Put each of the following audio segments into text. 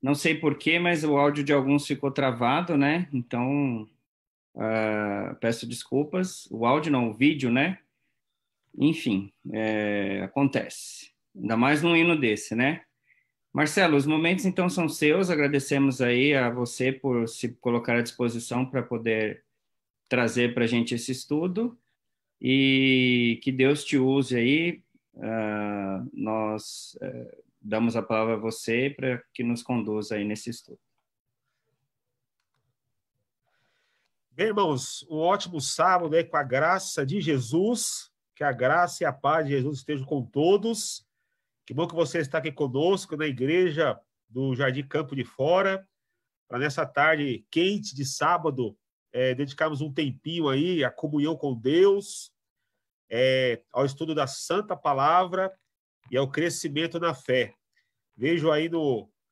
Não sei por quê, mas o áudio de alguns ficou travado, né? Então, peço desculpas. O áudio não, o vídeo, né? Enfim, acontece. Ainda mais num hino desse, né? Marcelo, os momentos então são seus. Agradecemos aí a você por se colocar à disposição para poder trazer para a gente esse estudo e que Deus te use aí. Nós damos a palavra a você para que nos conduza aí nesse estudo. Bem, irmãos, um ótimo sábado aí com a graça de Jesus. Que a graça e a paz de Jesus estejam com todos. Que bom que você está aqui conosco na igreja do Jardim Campo de Fora, para nessa tarde quente de sábado, dedicarmos um tempinho aí à comunhão com Deus, ao estudo da Santa Palavra e ao crescimento na fé. Vejo aí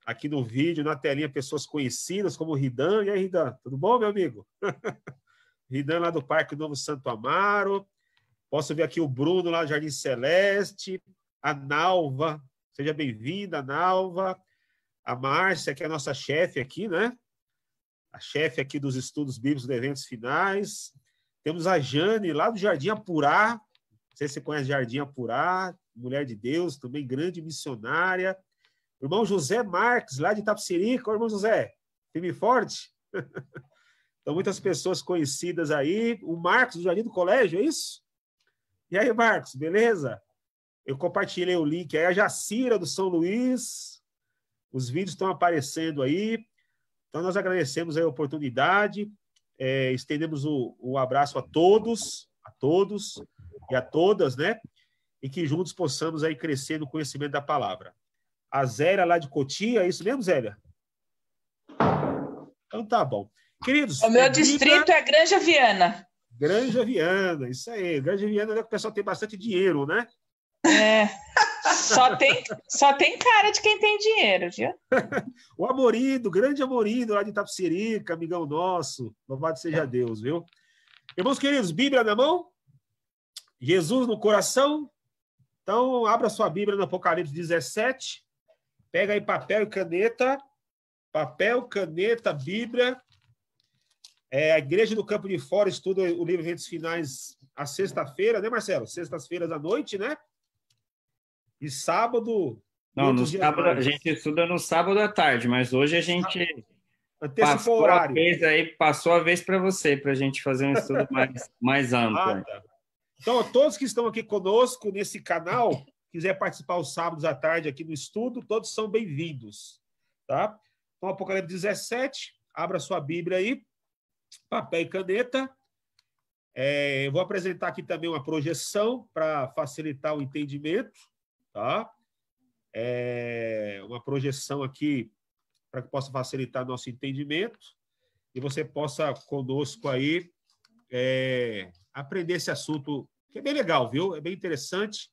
aqui no vídeo, na telinha, pessoas conhecidas como o Ridan. E aí, Ridan, tudo bom, meu amigo? Ridan lá do Parque Novo Santo Amaro. Posso ver aqui o Bruno lá do Jardim Celeste. A Nalva, seja bem-vinda, Nalva. A Márcia, que é a nossa chefe aqui, né? A chefe aqui dos estudos bíblicos de eventos finais. Temos a Jane, lá do Jardim Apurá. Não sei se você conhece Jardim Apurá, mulher de Deus, também grande missionária. O irmão José Marques, lá de Itapecerica. Ô, irmão José, firme e forte. Então, muitas pessoas conhecidas aí. O Marcos, do Jardim do Colégio, é isso? E aí, Marcos, beleza? Eu compartilhei o link aí, a Jacira do São Luís, os vídeos estão aparecendo aí, então nós agradecemos a oportunidade, estendemos o abraço a todos e a todas, né? E que juntos possamos aí crescer no conhecimento da palavra. A Zélia lá de Cotia, é isso mesmo, Zélia? Então tá bom. Queridos... O meu distrito é Granja Viana. Granja Viana, isso aí. Granja Viana, né, o pessoal tem bastante dinheiro, né? Só tem cara de quem tem dinheiro, viu? O Amorindo, grande Amorindo, lá de Itapecerica, amigão nosso. Louvado seja Deus, viu? Irmãos queridos, Bíblia na mão? Jesus no coração? Então, abra sua Bíblia no Apocalipse 17. Pega aí papel e caneta. Papel, caneta, Bíblia. A Igreja do Campo de Fora estuda o livro Eventos Finais à sexta-feira, né, Marcelo? Sextas-feiras à noite, né? E sábado... Não, no sábado, a gente estuda no sábado à tarde, mas hoje a gente antecipou o horário. Passou a vez para você, para a gente fazer um estudo mais amplo. Tá. Então, todos que estão aqui conosco nesse canal, quiser participar os sábados à tarde aqui no estudo, todos são bem-vindos, tá? Então, Apocalipse 17, abra sua Bíblia aí, papel e caneta. Eu vou apresentar aqui também uma projeção para facilitar o entendimento, tá? Uma projeção aqui para que possa facilitar nosso entendimento e você possa conosco aí aprender esse assunto, que é bem legal, viu? É bem interessante.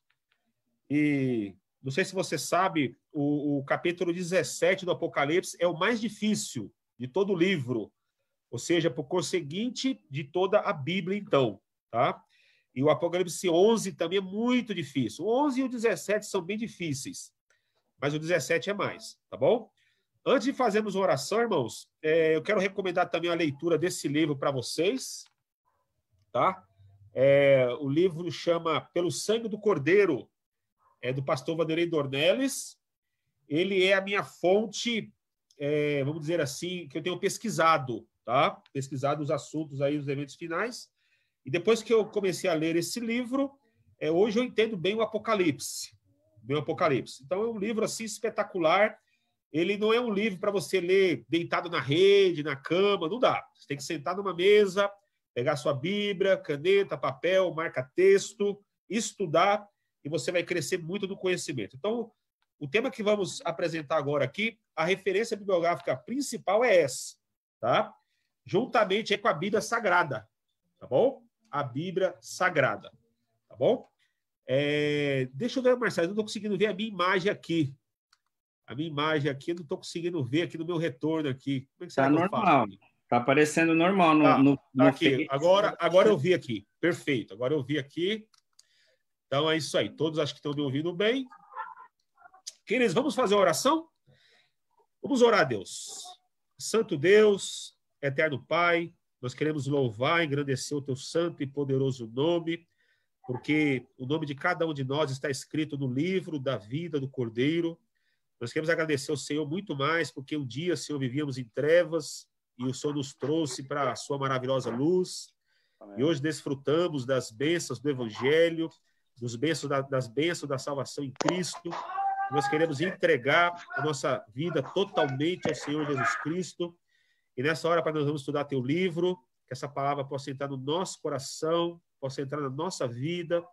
E não sei se você sabe, o capítulo 17 do Apocalipse é o mais difícil de todo o livro, ou seja, por conseguinte de toda a Bíblia, então, tá? E o Apocalipse 11 também é muito difícil. O 11 e o 17 são bem difíceis, mas o 17 é mais, tá bom? Antes de fazermos uma oração, irmãos, eu quero recomendar também a leitura desse livro para vocês, tá? O livro chama Pelo Sangue do Cordeiro, do pastor Vanderlei Dornelles. Ele é a minha fonte, vamos dizer assim, que eu tenho pesquisado, tá? Pesquisado os assuntos aí, os eventos finais. E depois que eu comecei a ler esse livro, hoje eu entendo bem o Apocalipse. Então, é um livro assim espetacular. Ele não é um livro para você ler deitado na rede, na cama, não dá. Você tem que sentar numa mesa, pegar sua Bíblia, caneta, papel, marca-texto, estudar, e você vai crescer muito no conhecimento. Então, o tema que vamos apresentar agora aqui, a referência bibliográfica principal é essa, tá? Juntamente com a Bíblia Sagrada, tá bom? A Bíblia Sagrada, tá bom? Deixa eu ver, Marcelo, eu não estou conseguindo ver a minha imagem aqui. A minha imagem aqui, eu não estou conseguindo ver aqui no meu retorno aqui. Como é que será Tá que eu faço normal. aqui? Tá aparecendo normal Tá, tá no aqui. Face. Agora eu vi aqui. Perfeito. Agora eu vi aqui. Então é isso aí. Todos acho que estão me ouvindo bem. Queridos, vamos fazer a oração? Vamos orar a Deus. Santo Deus, eterno Pai, nós queremos louvar e engrandecer o teu santo e poderoso nome, porque o nome de cada um de nós está escrito no livro da vida do Cordeiro. Nós queremos agradecer ao Senhor muito mais, porque um dia, Senhor, vivíamos em trevas e o Senhor nos trouxe para a sua maravilhosa luz. Amém. E hoje desfrutamos das bênçãos do Evangelho, das bênçãos da salvação em Cristo. Nós queremos entregar a nossa vida totalmente ao Senhor Jesus Cristo. E nessa hora, Pai, nós vamos estudar teu livro, que essa palavra possa entrar no nosso coração, possa entrar na nossa vida,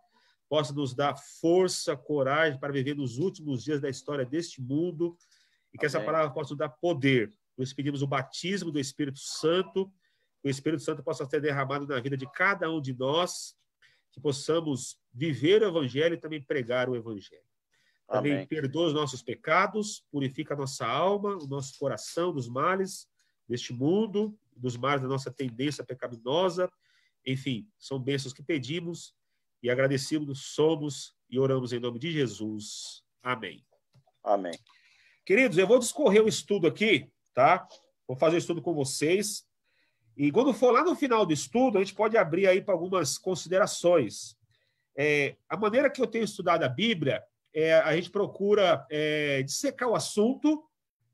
possa nos dar força, coragem para viver nos últimos dias da história deste mundo, e que essa palavra possa nos dar poder. Nós pedimos o batismo do Espírito Santo, que o Espírito Santo possa ser derramado na vida de cada um de nós, que possamos viver o Evangelho e também pregar o Evangelho. Também Amém. Perdoa os nossos pecados, purifica a nossa alma, o nosso coração dos males deste mundo, dos males da nossa tendência pecaminosa. Enfim, são bênçãos que pedimos e agradecidos somos e oramos em nome de Jesus. Amém. Amém. Queridos, eu vou discorrer o estudo aqui, tá? Vou fazer o estudo com vocês. E quando for lá no final do estudo, a gente pode abrir aí para algumas considerações. A maneira que eu tenho estudado a Bíblia, a gente procura dissecar o assunto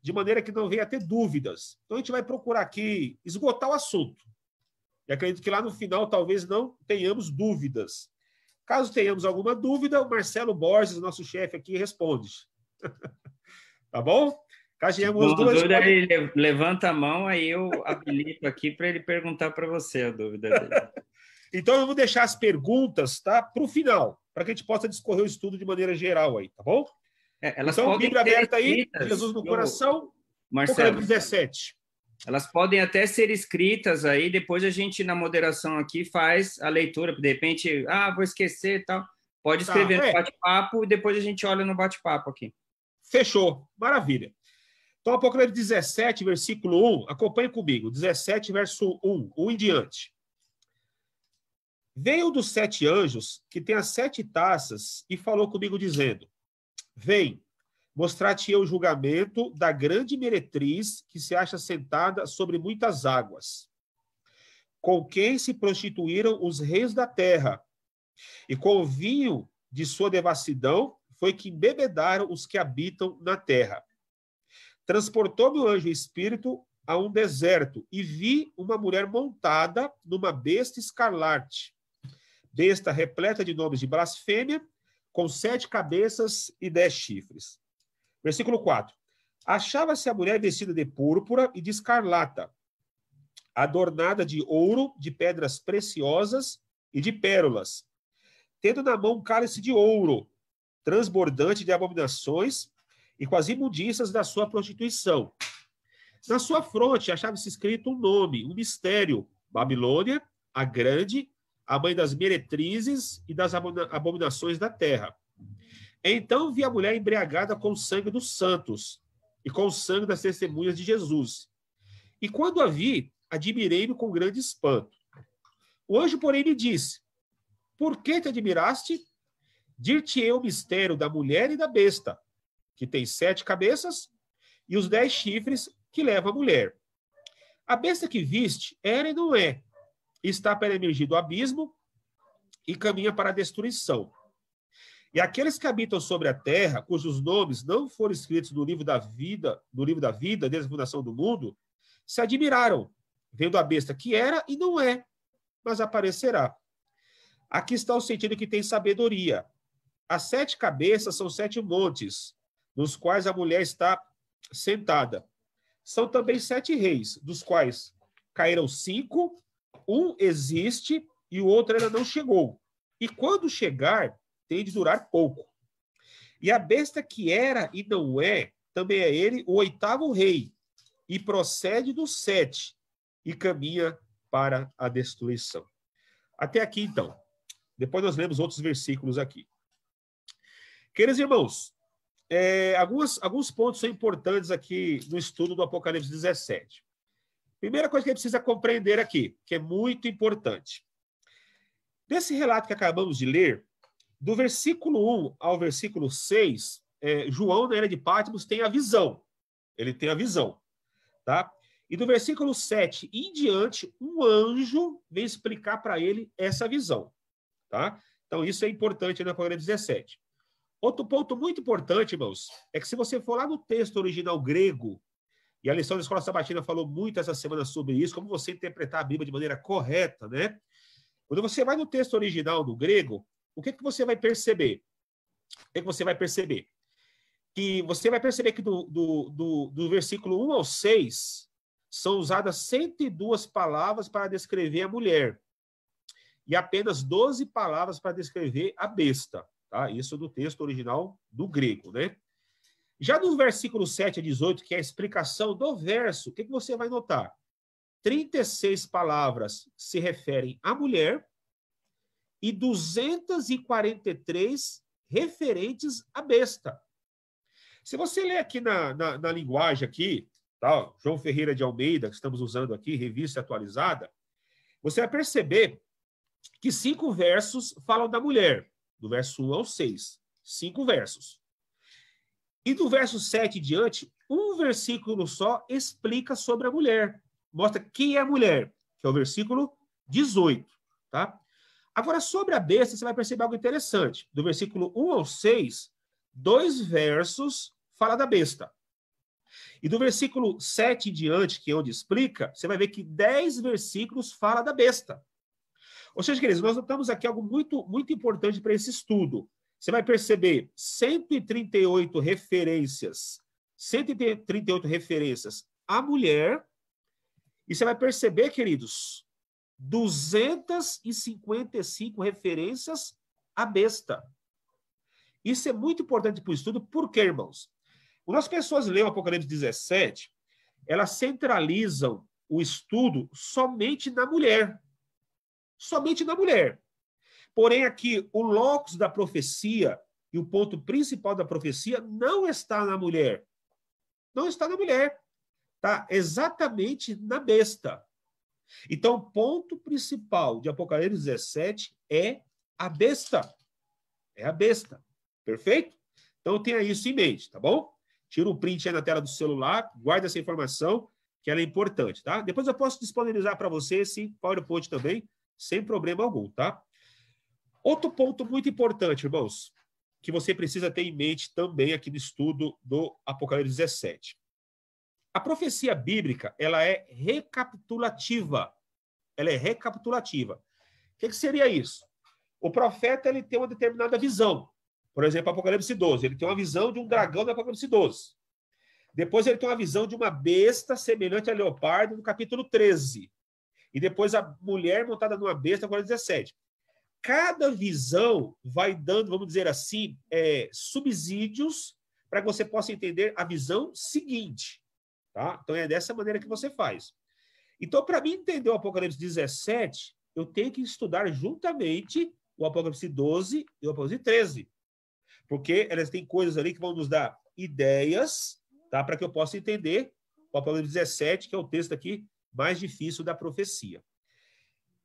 de maneira que não venha a ter dúvidas. Então, a gente vai procurar aqui esgotar o assunto. E acredito que lá no final talvez não tenhamos dúvidas. Caso tenhamos alguma dúvida, o Marcelo Borges, nosso chefe aqui, responde. Tá bom? Caso tenhamos Bom, duas dúvida, ele levanta a mão, aí eu habilito aqui para ele perguntar para você a dúvida dele. Então, eu vou deixar as perguntas, tá, para o final, para que a gente possa discorrer o estudo de maneira geral aí, tá bom? Elas então, podem Bíblia aberta aí, escritas, Jesus no coração, Marcelo, 17. Elas podem até ser escritas aí, depois a gente, na moderação aqui, faz a leitura, de repente, vou esquecer e tal. Pode escrever no bate-papo e depois a gente olha no bate-papo aqui. Fechou, maravilha. Então, Apocalipse 17, versículo 1, acompanhe comigo, 17, verso 1 em diante. Veio dos 7 anjos, que tem as 7 taças, e falou comigo, dizendo: Vem, mostrar-te-ei o julgamento da grande meretriz que se acha sentada sobre muitas águas, com quem se prostituíram os reis da terra, e com o vinho de sua devassidão foi que embebedaram os que habitam na terra. Transportou-me o anjo espírito a um deserto, e vi uma mulher montada numa besta escarlate, besta repleta de nomes de blasfêmia, com 7 cabeças e 10 chifres. Versículo 4. Achava-se a mulher vestida de púrpura e de escarlata, adornada de ouro, de pedras preciosas e de pérolas, tendo na mão um cálice de ouro, transbordante de abominações e com as imundícias da sua prostituição. Na sua fronte achava-se escrito um nome, um mistério: Babilônia, a Grande, a mãe das meretrizes e das abominações da terra. Então vi a mulher embriagada com o sangue dos santos e com o sangue das testemunhas de Jesus. E quando a vi, admirei-me com grande espanto. O anjo, porém, me disse: Por que te admiraste? Dir-te-ei o mistério da mulher e da besta, que tem 7 cabeças e os 10 chifres que leva a mulher. A besta que viste era e não é, está para emergir do abismo e caminha para a destruição. E aqueles que habitam sobre a terra, cujos nomes não foram escritos no livro da vida, desde a fundação do mundo, se admiraram, vendo a besta que era e não é, mas aparecerá. Aqui está o sentido que tem sabedoria. As 7 cabeças são 7 montes, nos quais a mulher está sentada. São também 7 reis, dos quais caíram 5, um existe e o outro ainda não chegou. E quando chegar, tem de durar pouco. E a besta que era e não é, também é ele, o 8º rei, e procede dos 7, e caminha para a destruição. Até aqui, então. Depois nós lemos outros versículos aqui. Queridos irmãos, alguns pontos são importantes aqui no estudo do Apocalipse 17. Primeira coisa que a gente precisa compreender aqui, que é muito importante. Desse relato que acabamos de ler, do versículo 1 ao versículo 6, João, na ilha de Patmos, tem a visão. Ele tem a visão. Tá? E do versículo 7 em diante, um anjo vem explicar para ele essa visão. Tá? Então, isso é importante no Apocalipse 17. Outro ponto muito importante, irmãos, é que se você for lá no texto original grego, e a lição da Escola Sabatina falou muito essa semana sobre isso, como você interpretar a Bíblia de maneira correta, né? Quando você vai no texto original do grego, o que você vai perceber? O que você vai perceber? Que você vai perceber que do versículo 1 ao 6 são usadas 102 palavras para descrever a mulher e apenas 12 palavras para descrever a besta. Tá? Isso do texto original do grego, né? Já no versículo 7 a 18, que é a explicação do verso, o que você vai notar? 36 palavras se referem à mulher e 243 referentes à besta. Se você ler aqui na linguagem aqui, tá? João Ferreira de Almeida, que estamos usando aqui, revista atualizada, você vai perceber que 5 versos falam da mulher, do verso 1 ao 6. 5 versos. E do verso 7 em diante, um versículo só explica sobre a mulher. Mostra quem é a mulher, que é o versículo 18. Tá? Agora, sobre a besta, você vai perceber algo interessante. Do versículo 1 ao 6, 2 versos fala da besta. E do versículo 7 em diante, que é onde explica, você vai ver que 10 versículos fala da besta. Ou seja, queridos, nós notamos aqui algo muito, muito importante para esse estudo. Você vai perceber 138 referências à mulher, e você vai perceber, queridos, 255 referências à besta. Isso é muito importante para o estudo, por quê, irmãos? Quando as pessoas leem o Apocalipse 17, elas centralizam o estudo somente na mulher. Somente na mulher. Porém, aqui, o locus da profecia e o ponto principal da profecia não está na mulher. Não está na mulher. Está exatamente na besta. Então, o ponto principal de Apocalipse 17 é a besta. É a besta. Perfeito? Então, tenha isso em mente, tá bom? Tira um print aí na tela do celular, guarda essa informação, que ela é importante, tá? Depois eu posso disponibilizar para você esse PowerPoint também, sem problema algum, tá? Outro ponto muito importante, irmãos, que você precisa ter em mente também aqui no estudo do Apocalipse 17. A profecia bíblica, ela é recapitulativa. Ela é recapitulativa. O que seria isso? O profeta, ele tem uma determinada visão. Por exemplo, Apocalipse 12. Ele tem uma visão de um dragão no Apocalipse 12. Depois ele tem uma visão de uma besta semelhante a leopardo no capítulo 13. E depois a mulher montada numa besta no Apocalipse 17. Cada visão vai dando, vamos dizer assim, subsídios para que você possa entender a visão seguinte. Tá? Então, é dessa maneira que você faz. Então, para mim entender o Apocalipse 17, eu tenho que estudar juntamente o Apocalipse 12 e o Apocalipse 13. Porque elas têm coisas ali que vão nos dar ideias, tá? Para que eu possa entender o Apocalipse 17, que é o texto aqui mais difícil da profecia.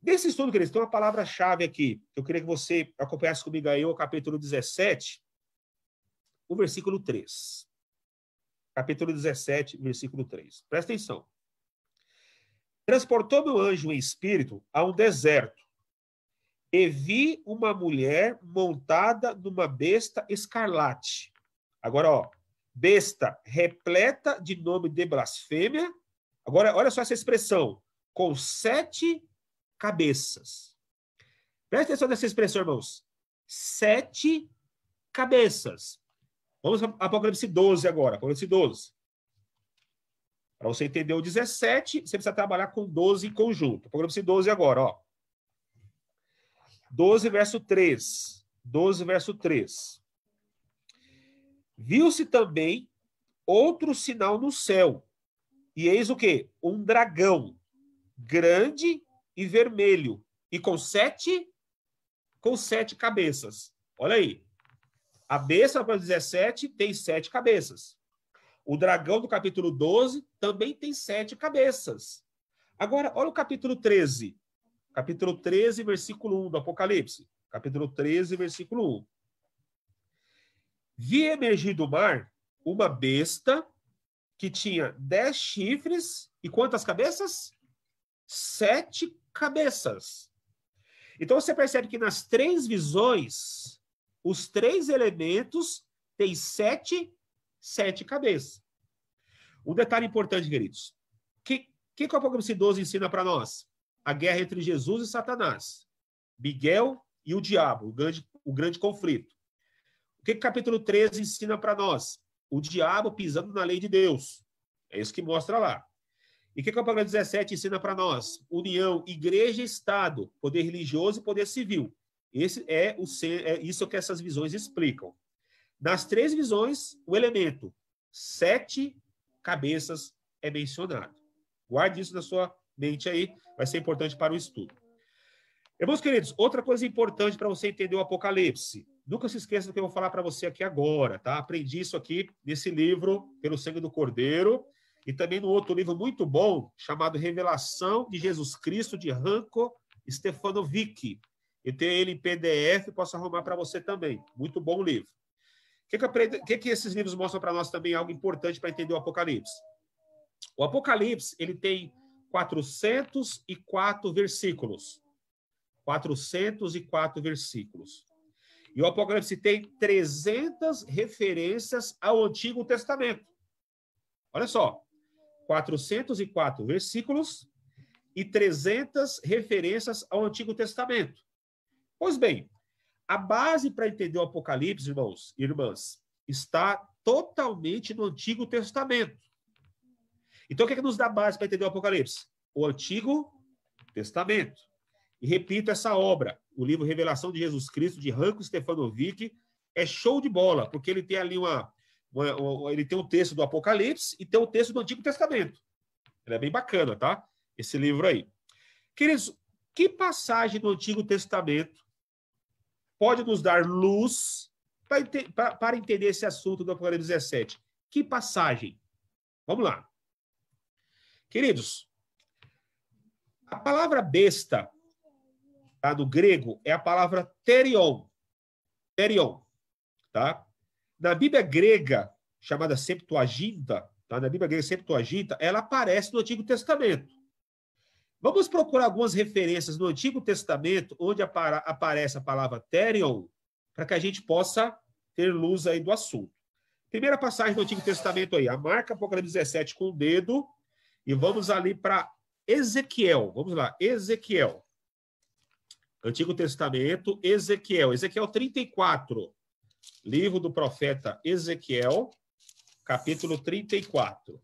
Nesse estudo, queridos, tem uma palavra-chave aqui, que eu queria que você acompanhasse comigo aí, o capítulo 17, o versículo 3. Capítulo 17, versículo 3. Presta atenção. Transportou-me o anjo em espírito a um deserto, e vi uma mulher montada numa besta escarlate. Agora, ó, besta repleta de nome de blasfêmia. Agora, olha só essa expressão, com 7 cabeças. Presta atenção nessa expressão, irmãos. 7 cabeças. Vamos para Apocalipse 12 agora. Apocalipse 12. Para você entender o 17, você precisa trabalhar com 12 em conjunto. Apocalipse 12 agora, ó. 12, verso 3. 12, verso 3. Viu-se também outro sinal no céu. E eis o quê? Um dragão grande e vermelho. E com 7 cabeças. Olha aí. A besta, no capítulo 17, tem 7 cabeças. O dragão do capítulo 12 também tem 7 cabeças. Agora, olha o capítulo 13. Capítulo 13, versículo 1 do Apocalipse. Capítulo 13, versículo 1. Vi emergir do mar uma besta que tinha 10 chifres e quantas cabeças? 7 cabeças. Então você percebe que nas 3 visões, os 3 elementos têm 7 cabeças. Um detalhe importante, queridos. O que o Apocalipse 12 ensina para nós? A guerra entre Jesus e Satanás. Miguel e o diabo, o grande conflito. O que o capítulo 13 ensina para nós? O diabo pisando na lei de Deus. É isso que mostra lá. E o que o Apocalipse 17 ensina para nós? União, igreja e Estado, poder religioso e poder civil. Isso que essas visões explicam. Nas 3 visões, o elemento 7 cabeças é mencionado. Guarde isso na sua mente aí, vai ser importante para o estudo. Irmãos queridos, outra coisa importante para você entender o Apocalipse. Nunca se esqueça do que eu vou falar para você aqui agora, tá? Aprendi isso aqui nesse livro, Pelo Sangue do Cordeiro, e também no outro livro muito bom, chamado Revelação de Jesus Cristo, de Ranko Stefanovic. Eu tenho ele em PDF, posso arrumar para você também. Muito bom livro. O que esses livros mostram para nós também? Algo importante para entender o Apocalipse. O Apocalipse, ele tem 404 versículos. 404 versículos. E o Apocalipse tem 300 referências ao Antigo Testamento. Olha só. 404 versículos e 300 referências ao Antigo Testamento. Pois bem, a base para entender o Apocalipse, irmãos e irmãs, está totalmente no Antigo Testamento. Então, o que nos dá base para entender o Apocalipse? O Antigo Testamento. E repito, essa obra, o livro Revelação de Jesus Cristo, de Ranko Stefanovic, é show de bola, porque ele tem ali ele tem um texto do Apocalipse e tem um texto do Antigo Testamento. Ele é bem bacana, tá? Esse livro aí. Queridos, que passagem do Antigo Testamento pode nos dar luz para entender esse assunto do Apocalipse 17? Que passagem? Vamos lá. Queridos, a palavra besta, tá, no grego, é a palavra therion. Therion, tá? Na Bíblia grega, chamada Septuaginta, tá? Na Bíblia grega Septuaginta, ela aparece no Antigo Testamento. Vamos procurar algumas referências no Antigo Testamento, onde aparece a palavra therion, para que a gente possa ter luz aí do assunto. Primeira passagem do Antigo Testamento aí, a marca Apocalipse 17 com o dedo, e vamos ali para Ezequiel. Vamos lá, Ezequiel. Antigo Testamento, Ezequiel. Ezequiel 34. Livro do profeta Ezequiel, capítulo 34.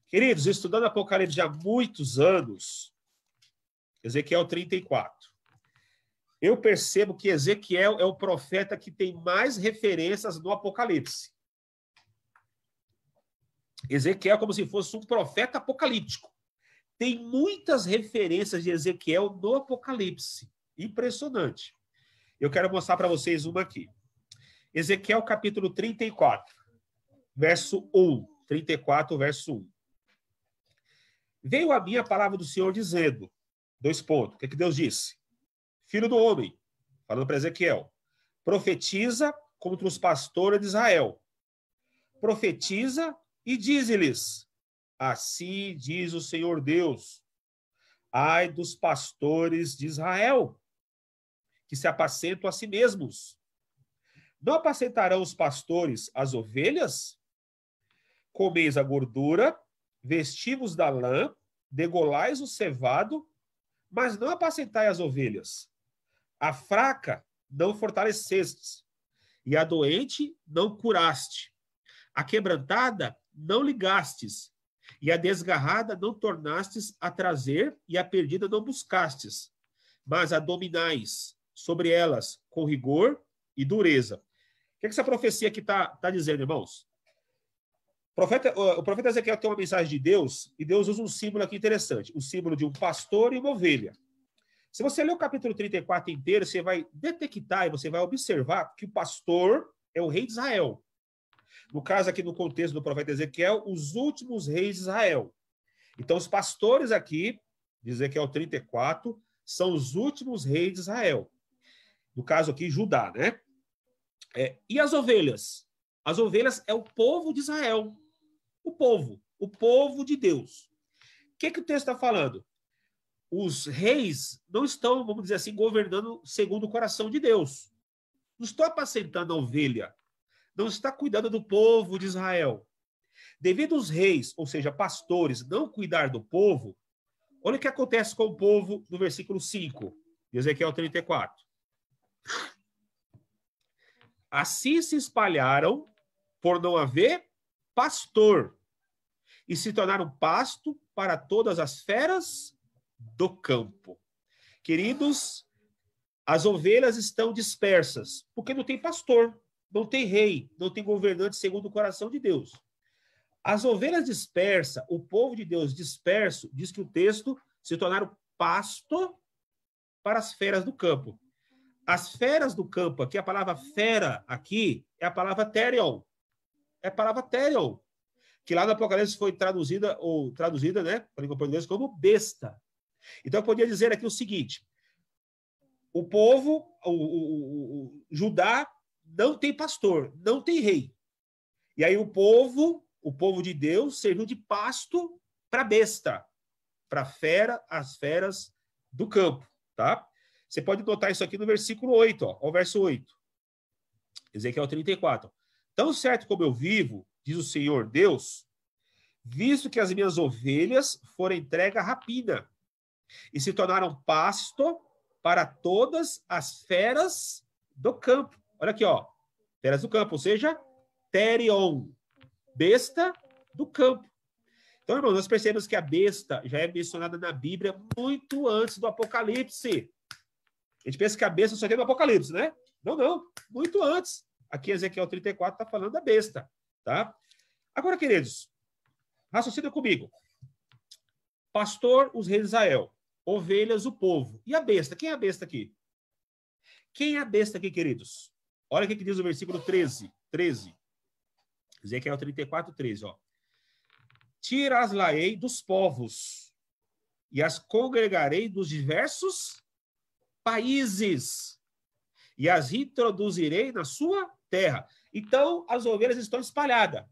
Queridos, estudando Apocalipse há muitos anos, Ezequiel 34. Eu percebo que Ezequiel é o profeta que tem mais referências no Apocalipse. Ezequiel é como se fosse um profeta apocalíptico. Tem muitas referências de Ezequiel no Apocalipse. Impressionante. Eu quero mostrar para vocês uma aqui. Ezequiel capítulo 34, verso 1. 34, verso 1. Veio a mim a palavra do Senhor dizendo, 2 pontos, o que Deus disse? Filho do homem, falando para Ezequiel, profetiza contra os pastores de Israel. Profetiza e dize-lhes, assim diz o Senhor Deus, ai dos pastores de Israel, que se apacentam a si mesmos. Não apacentarão os pastores as ovelhas? Comeis a gordura, vestivos da lã, degolais o cevado, mas não apacentai as ovelhas. A fraca não fortalecestes, e a doente não curaste. A quebrantada não ligastes, e a desgarrada não tornastes a trazer, e a perdida não buscastes, mas a dominais sobre elas com rigor e dureza. O que essa profecia aqui está dizendo, irmãos? O profeta Ezequiel tem uma mensagem de Deus, e Deus usa um símbolo aqui interessante, o símbolo de um pastor e uma ovelha. Se você ler o capítulo 34 inteiro, você vai detectar e você vai observar que o pastor é o rei de Israel. No caso aqui, no contexto do profeta Ezequiel, os últimos reis de Israel. Então, os pastores aqui, de Ezequiel 34, são os últimos reis de Israel. No caso aqui, Judá, né? E as ovelhas? As ovelhas é o povo de Israel. O povo de Deus. O que o texto está falando? Os reis não estão, vamos dizer assim, governando segundo o coração de Deus. Não estão apacentando a ovelha. Não está cuidando do povo de Israel. Devido os reis, ou seja, pastores, não cuidar do povo, olha o que acontece com o povo no versículo 5, de Ezequiel 34. Assim se espalharam por não haver pastor e se tornaram pasto para todas as feras do campo. Queridos, as ovelhas estão dispersas porque não tem pastor, não tem rei, não tem governante segundo o coração de Deus. As ovelhas dispersas, o povo de Deus disperso, diz que o texto se tornaram pasto para as feras do campo. As feras do campo, aqui a palavra fera aqui é a palavra terion. É a palavra terion, que lá no Apocalipse foi traduzida, né, para a língua portuguesa, como besta. Então eu poderia dizer aqui o seguinte: o povo, o Judá, não tem pastor, não tem rei. E aí o povo de Deus serviu de pasto para besta, para as feras do campo, tá? Você pode notar isso aqui no versículo 8, ó, o verso 8. Ezequiel 34. Tão certo como eu vivo, diz o Senhor Deus, visto que as minhas ovelhas foram entregues à rapina e se tornaram pasto para todas as feras do campo. Olha aqui, ó, feras do campo, ou seja, terion, besta do campo. Então, irmãos, nós percebemos que a besta já é mencionada na Bíblia muito antes do Apocalipse. A gente pensa que a besta só tem no Apocalipse, né? Não, muito antes. Aqui Ezequiel 34 está falando da besta, tá? Agora, queridos, raciocina comigo. Pastor, os reis de Israel. Ovelhas, o povo. E a besta? Quem é a besta aqui? Quem é a besta aqui, queridos? Olha o que diz o versículo 13. Ezequiel 34, 13, ó. Tira-as-la-ei dos povos e as congregarei dos diversos países e as introduzirei na sua terra. Então, as ovelhas estão espalhadas.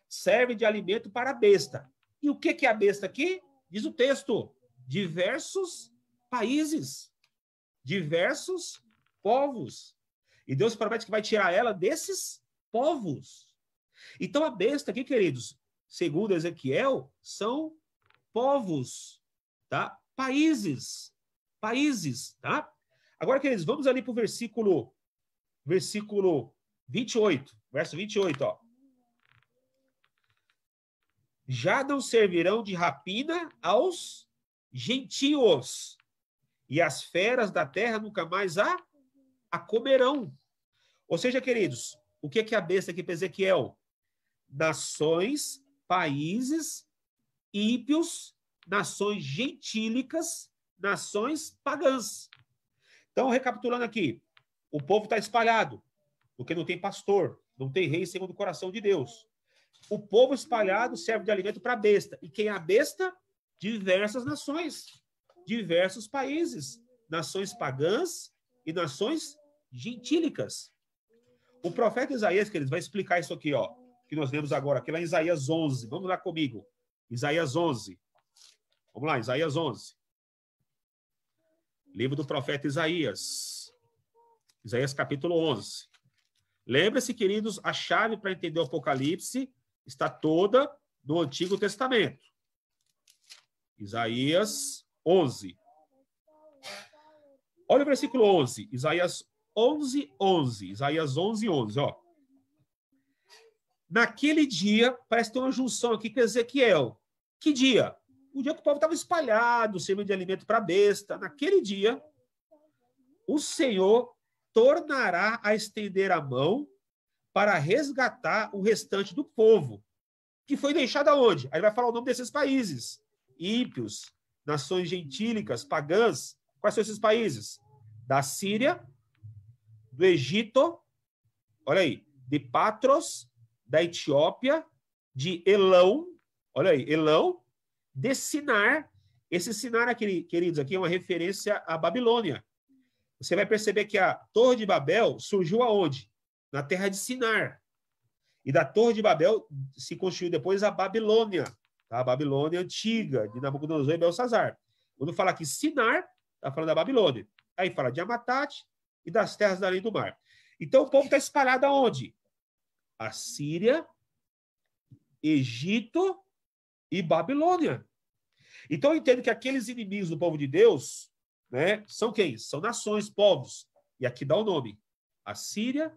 Servem de alimento para a besta. E o que é a besta aqui? Diz o texto. Diversos países. Diversos povos. E Deus promete que vai tirar ela desses povos. Então, a besta aqui, queridos, segundo Ezequiel, são povos, tá? Países, tá? Agora, queridos, vamos ali para o versículo 28, verso 28, ó. Já não servirão de rapina aos gentios, e as feras da terra nunca mais a comerão. Ou seja, queridos, o que é a besta aqui para Ezequiel? Nações, países, ímpios, nações gentílicas, nações pagãs. Então, recapitulando aqui, o povo está espalhado, porque não tem pastor, não tem rei segundo o coração de Deus. O povo espalhado serve de alimento para a besta. E quem é a besta? Diversas nações, diversos países, nações pagãs e nações gentílicas. O profeta Isaías, queridos, vai explicar isso aqui, ó, que nós lemos agora, aqui lá em Isaías 11. Vamos lá comigo. Isaías 11. Vamos lá, Isaías 11. Livro do profeta Isaías. Isaías capítulo 11. Lembre-se, queridos, a chave para entender o Apocalipse está toda no Antigo Testamento. Isaías 11. Olha o versículo 11. Isaías 11, 11. Isaías 11, 11, ó. Naquele dia, parece ter uma junção aqui com Ezequiel. Que dia? O dia que o povo estava espalhado, servindo de alimento para a besta. Naquele dia, o Senhor tornará a estender a mão para resgatar o restante do povo, que foi deixado aonde? Aí vai falar o nome desses países. Ímpios, nações gentílicas, pagãs, Quais são esses países? Da Síria, do Egito, olha aí, de Patros, da Etiópia, de Elão, olha aí, Elão, de Sinar. Esse Sinar aqui, queridos, aqui é uma referência à Babilônia. Você vai perceber que a Torre de Babel surgiu aonde? Na terra de Sinar. E da Torre de Babel se construiu depois a Babilônia, tá? A Babilônia antiga, de Nabucodonosor e Belsazar. Quando fala aqui Sinar, está falando da Babilônia. Aí fala de Amatate e das terras da além do mar. Então o povo está espalhado aonde? A Síria, Egito e Babilônia. Então eu entendo que aqueles inimigos do povo de Deus, né, são quem? São nações, povos. E aqui dá o nome. A Síria,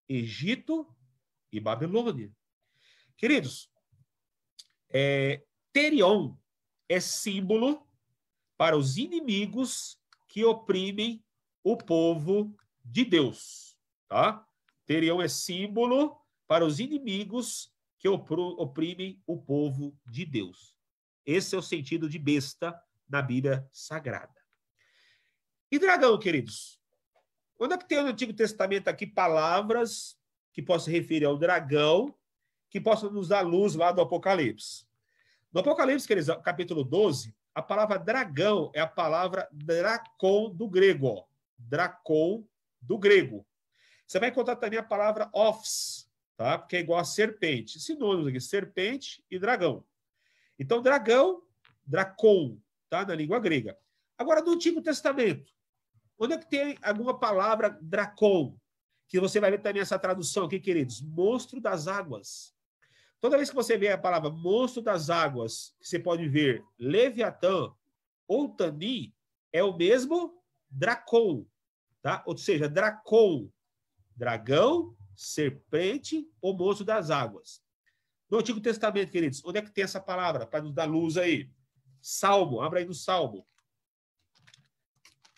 Egito e Babilônia. Queridos, Terion é símbolo para os inimigos que oprimem o povo de Deus. Tá? Terion é símbolo para os inimigos que oprimem o povo de Deus. Esse é o sentido de besta na Bíblia Sagrada. E dragão, queridos? Onde é que tem no Antigo Testamento aqui palavras que possam se referir ao dragão, que possam nos dar luz lá do Apocalipse? No Apocalipse, queridos, capítulo 12, a palavra dragão é a palavra dracon do grego. Ó. Dracon do grego. Você vai encontrar também a palavra ophis, tá? Porque é igual a serpente. Sinônimos aqui, serpente e dragão. Então, dragão, dracon, tá? Na língua grega. Agora, no Antigo Testamento, onde é que tem alguma palavra dracon? Que você vai ver também essa tradução aqui, queridos. Monstro das águas. Toda vez que você vê a palavra monstro das águas, você pode ver Leviatã ou Tani, é o mesmo dracon, tá? Ou seja, dracon, dragão, serpente ou monstro das águas. No Antigo Testamento, queridos, onde é que tem essa palavra para nos dar luz aí? Salmo, abra aí no Salmo.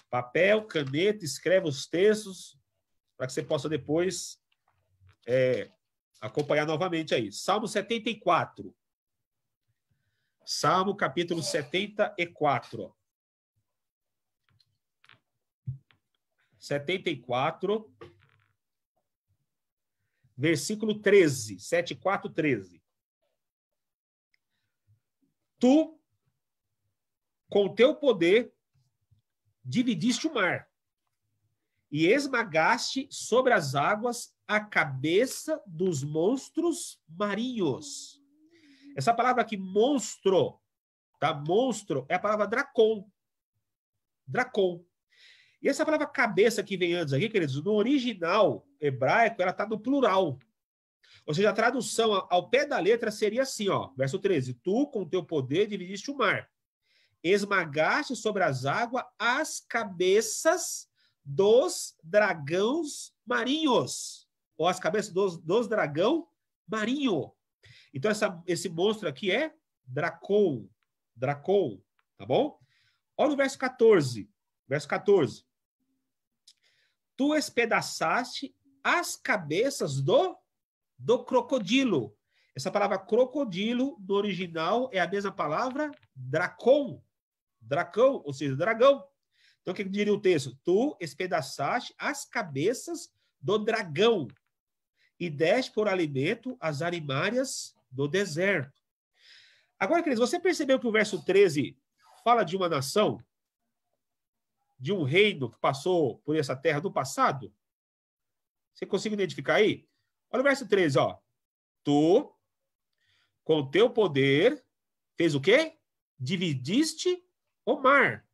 Papel, caneta, escreve os textos para que você possa depois acompanhar novamente aí. Salmo 74. Salmo capítulo 74. 74, versículo 13. 74, 13. Tu, com teu poder, dividiste o mar e esmagaste sobre as águas a cabeça dos monstros marinhos. Essa palavra aqui, monstro, tá? Monstro é a palavra dracon. Dracon. E essa palavra cabeça que vem antes aqui, queridos, no original hebraico, ela está no plural. Ou seja, a tradução ao pé da letra seria assim, ó, verso 13. Tu, com teu poder, dividiste o mar. Esmagaste sobre as águas as cabeças dos dragões marinhos. Ou as cabeças dos dragão marinho. Então, esse monstro aqui é dracon. Dracon, tá bom? Olha o verso 14. Verso 14. Tu espedaçaste as cabeças do crocodilo. Essa palavra crocodilo, no original, é a mesma palavra dracon. Dracão, ou seja, dragão. Então, o que diria o texto? Tu espedaçaste as cabeças do dragão e deste por alimento as arimárias do deserto. Agora, queridos, você percebeu que o verso 13 fala de uma nação, de um reino que passou por essa terra no passado? Você consegue identificar aí? Olha o verso 13, ó. Tu, com teu poder, fez o quê? Dividiste o mar.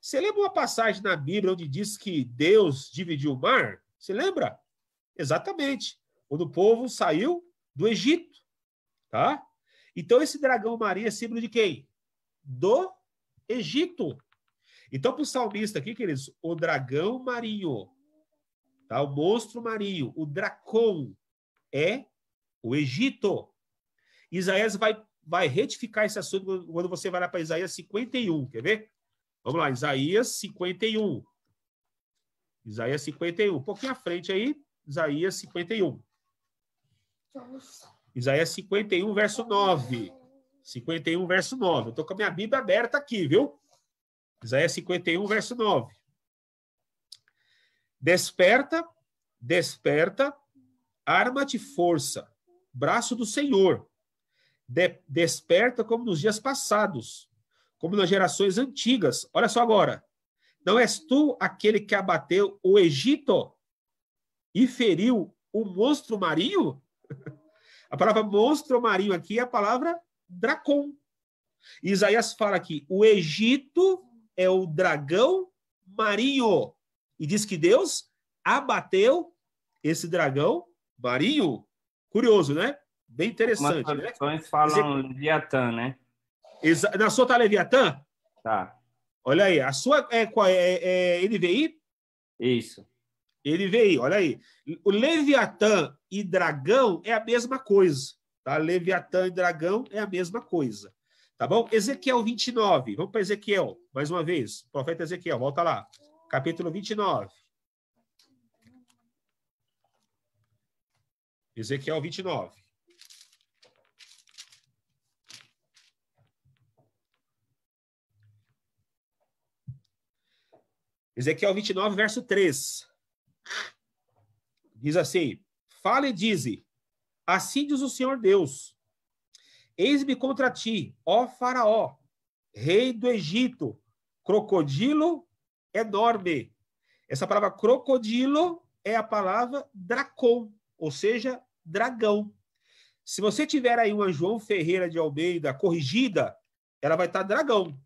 Você lembra uma passagem na Bíblia onde diz que Deus dividiu o mar? Você lembra? Exatamente. Quando o povo saiu do Egito, tá? Então, esse dragão marinho é símbolo de quem? Do Egito. Então, para o salmista aqui, queridos, o dragão marinho, tá? O monstro marinho, o dracon, é o Egito. Isaías vai retificar esse assunto quando você vai lá para Isaías 51. Quer ver? Vamos lá, Isaías 51. Isaías 51. Um pouquinho à frente aí, Isaías 51. Isaías 51, verso 9. 51, verso 9. Eu estou com a minha Bíblia aberta aqui, viu? Isaías 51, verso 9. Desperta, desperta, arma-te força, braço do Senhor. Desperta como nos dias passados, como nas gerações antigas. Olha só agora. Não és tu aquele que abateu o Egito e feriu o monstro marinho? A palavra monstro marinho aqui é a palavra dracon. Isaías fala aqui, o Egito é o dragão marinho. E diz que Deus abateu esse dragão marinho. Curioso, né? Bem interessante. Algumas traduções falam Leviatã, né? Na sua tá Leviatã? Tá. Olha aí, a sua é NVI? Isso. NVI, olha aí. O Leviatã e dragão é a mesma coisa. Tá? Leviatã e dragão é a mesma coisa. Tá bom? Ezequiel 29. Vamos para Ezequiel, mais uma vez. Profeta Ezequiel, volta lá. Capítulo 29. Ezequiel 29. Ezequiel 29, verso 3. Diz assim: fala e dize, assim diz o Senhor Deus, eis-me contra ti, ó Faraó, rei do Egito, crocodilo enorme. Essa palavra crocodilo é a palavra dracon, ou seja, dragão. Se você tiver aí uma João Ferreira de Almeida corrigida, ela vai estar dragão.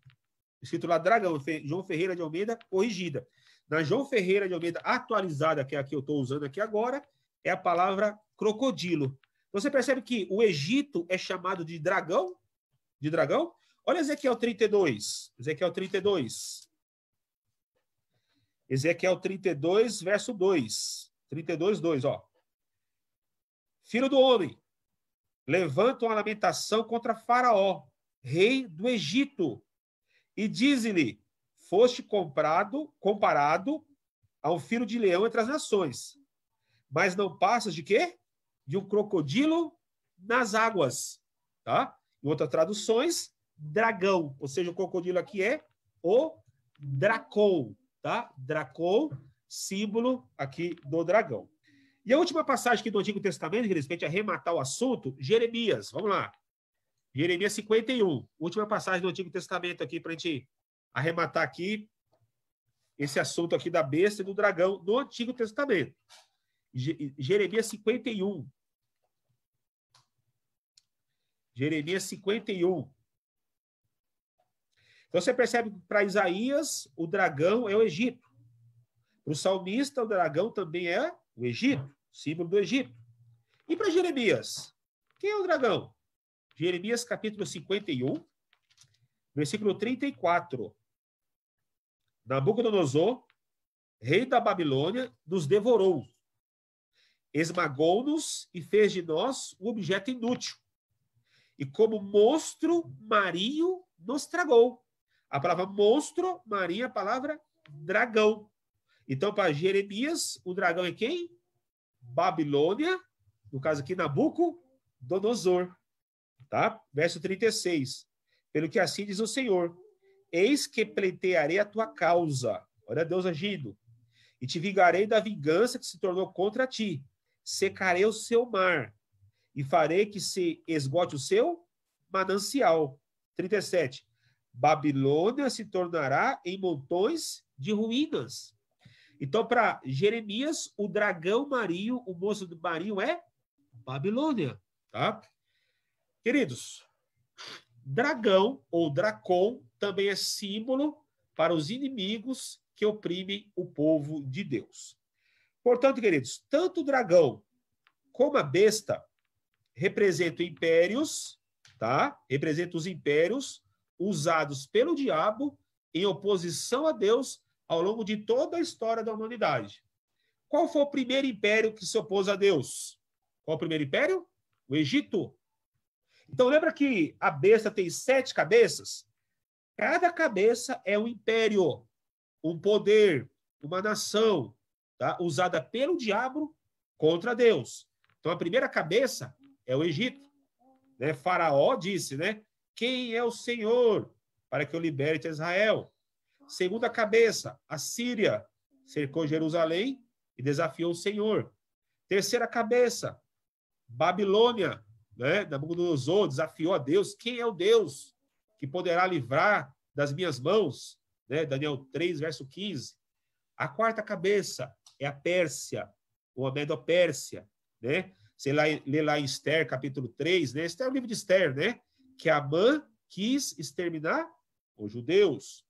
Escrito lá dragão, João Ferreira de Almeida corrigida. Na João Ferreira de Almeida atualizada, que é a que eu estou usando aqui agora, é a palavra crocodilo. Você percebe que o Egito é chamado de dragão? De dragão? Olha Ezequiel 32. Ezequiel 32. Ezequiel 32, verso 2. 32, 2, ó. Filho do homem, levanta uma lamentação contra Faraó, rei do Egito, e diz-lhe, foste comparado a um filho de leão entre as nações, mas não passas de quê? De um crocodilo nas águas, tá? Em outras traduções, dragão, ou seja, o crocodilo aqui é o dracon, tá? Dracon, símbolo aqui do dragão. E a última passagem aqui do Antigo Testamento, que respeita a arrematar o assunto, Jeremias, vamos lá. Jeremias 51, última passagem do Antigo Testamento aqui para a gente arrematar aqui esse assunto aqui da besta e do dragão no Antigo Testamento. Jeremias 51. Jeremias 51. Então você percebe que para Isaías o dragão é o Egito. Para o salmista o dragão também é o Egito, símbolo do Egito. E para Jeremias? Quem é o dragão? Jeremias capítulo 51, versículo 34. Nabucodonosor, rei da Babilônia, nos devorou, esmagou-nos e fez de nós um objeto inútil. E como monstro marinho nos tragou. A palavra monstro marinho é a palavra dragão. Então, para Jeremias, o dragão é quem? Babilônia, no caso aqui, Nabucodonosor. Tá? Verso 36. Pelo que assim diz o Senhor, eis que pleitearei a tua causa. Olha Deus agindo. E te vingarei da vingança que se tornou contra ti. Secarei o seu mar e farei que se esgote o seu manancial. 37. Babilônia se tornará em montões de ruínas. Então, para Jeremias, o dragão marinho, o monstro do marinho é Babilônia. Tá? Queridos, dragão ou dracon também é símbolo para os inimigos que oprimem o povo de Deus. Portanto, queridos, tanto o dragão como a besta representam impérios, tá? Representam os impérios usados pelo diabo em oposição a Deus ao longo de toda a história da humanidade. Qual foi o primeiro império que se opôs a Deus? Qual o primeiro império? O Egito. Então, lembra que a besta tem 7 cabeças? Cada cabeça é um império, um poder, uma nação, tá? Usada pelo diabo contra Deus. Então, a primeira cabeça é o Egito. Né? Faraó disse, né? Quem é o Senhor para que eu liberte Israel? Segunda cabeça, a Síria cercou Jerusalém e desafiou o Senhor. Terceira cabeça, Babilônia, né? Nabucodonosor desafiou a Deus. Quem é o Deus que poderá livrar das minhas mãos? Né? Daniel 3, verso 15. A quarta cabeça é a Pérsia, ou a Medo-Pérsia, né? Você lê lá em Esther, capítulo 3, né? Este é o livro de Esther, né? Que Amã quis exterminar os judeus.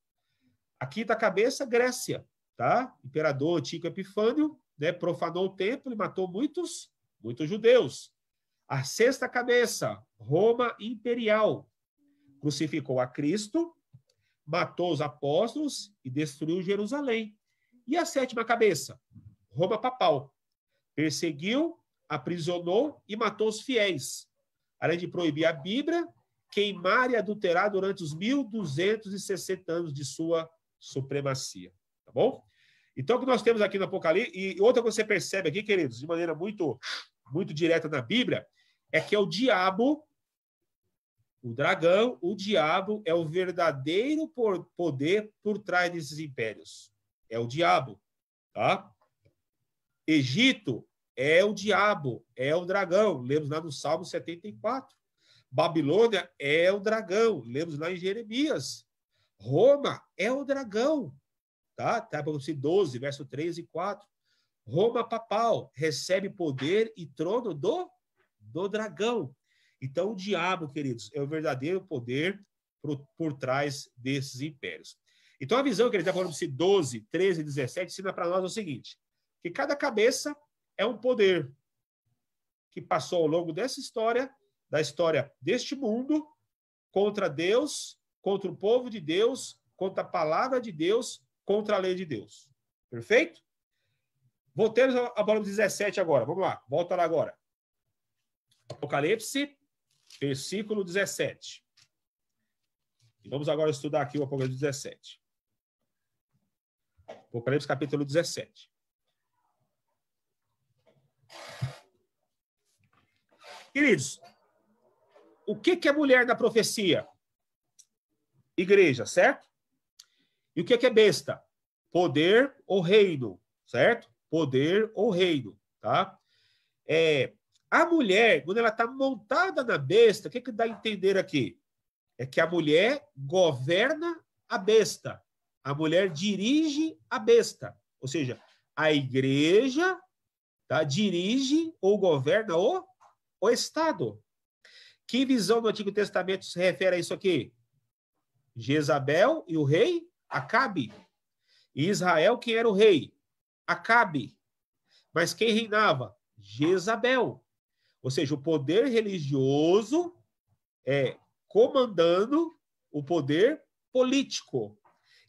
A quinta cabeça, Grécia, tá? Imperador Antíoco Epifânio, né? Profanou o templo e matou muitos judeus. A sexta cabeça, Roma Imperial, crucificou a Cristo, matou os apóstolos e destruiu Jerusalém. E a sétima cabeça, Roma Papal, perseguiu, aprisionou e matou os fiéis, além de proibir a Bíblia, queimar e adulterar durante os 1260 anos de sua supremacia. Tá bom? Então, o que nós temos aqui no Apocalipse, e outra coisa que você percebe aqui, queridos, de maneira muito direta na Bíblia, é que é o diabo, o dragão, o diabo é o verdadeiro poder por trás desses impérios. É o diabo, tá? Egito é o diabo, é o dragão. Lemos lá no Salmo 74. Babilônia é o dragão. Lemos lá em Jeremias. Roma é o dragão, tá? Tá, Apocalipse 12, verso 3 e 4. Roma papal recebe poder e trono do dragão. Então, o diabo, queridos, é o verdadeiro poder por trás desses impérios. Então, a visão que ele está falando, Apocalipse 12, 13 e 17, ensina para nós o seguinte, que cada cabeça é um poder que passou ao longo dessa história, da história deste mundo, contra Deus, contra o povo de Deus, contra a palavra de Deus, contra a lei de Deus. Perfeito? Voltemos ao Apocalipse 17 agora. Vamos lá, volta lá agora. Apocalipse, versículo 17. E vamos agora estudar aqui o Apocalipse 17. Apocalipse, capítulo 17. Queridos, o que é mulher na profecia? Igreja, certo? E o que é besta? Poder ou reino, certo? Poder ou reino, tá? A mulher, quando ela está montada na besta, o que dá a entender aqui? É que a mulher governa a besta. A mulher dirige a besta. Ou seja, a igreja, tá, dirige ou governa o Estado. Que visão do Antigo Testamento se refere a isso aqui? Jezabel e o rei Acabe. E Israel, quem era o rei? Acabe. Mas quem reinava? Jezabel. Ou seja, o poder religioso comandando o poder político.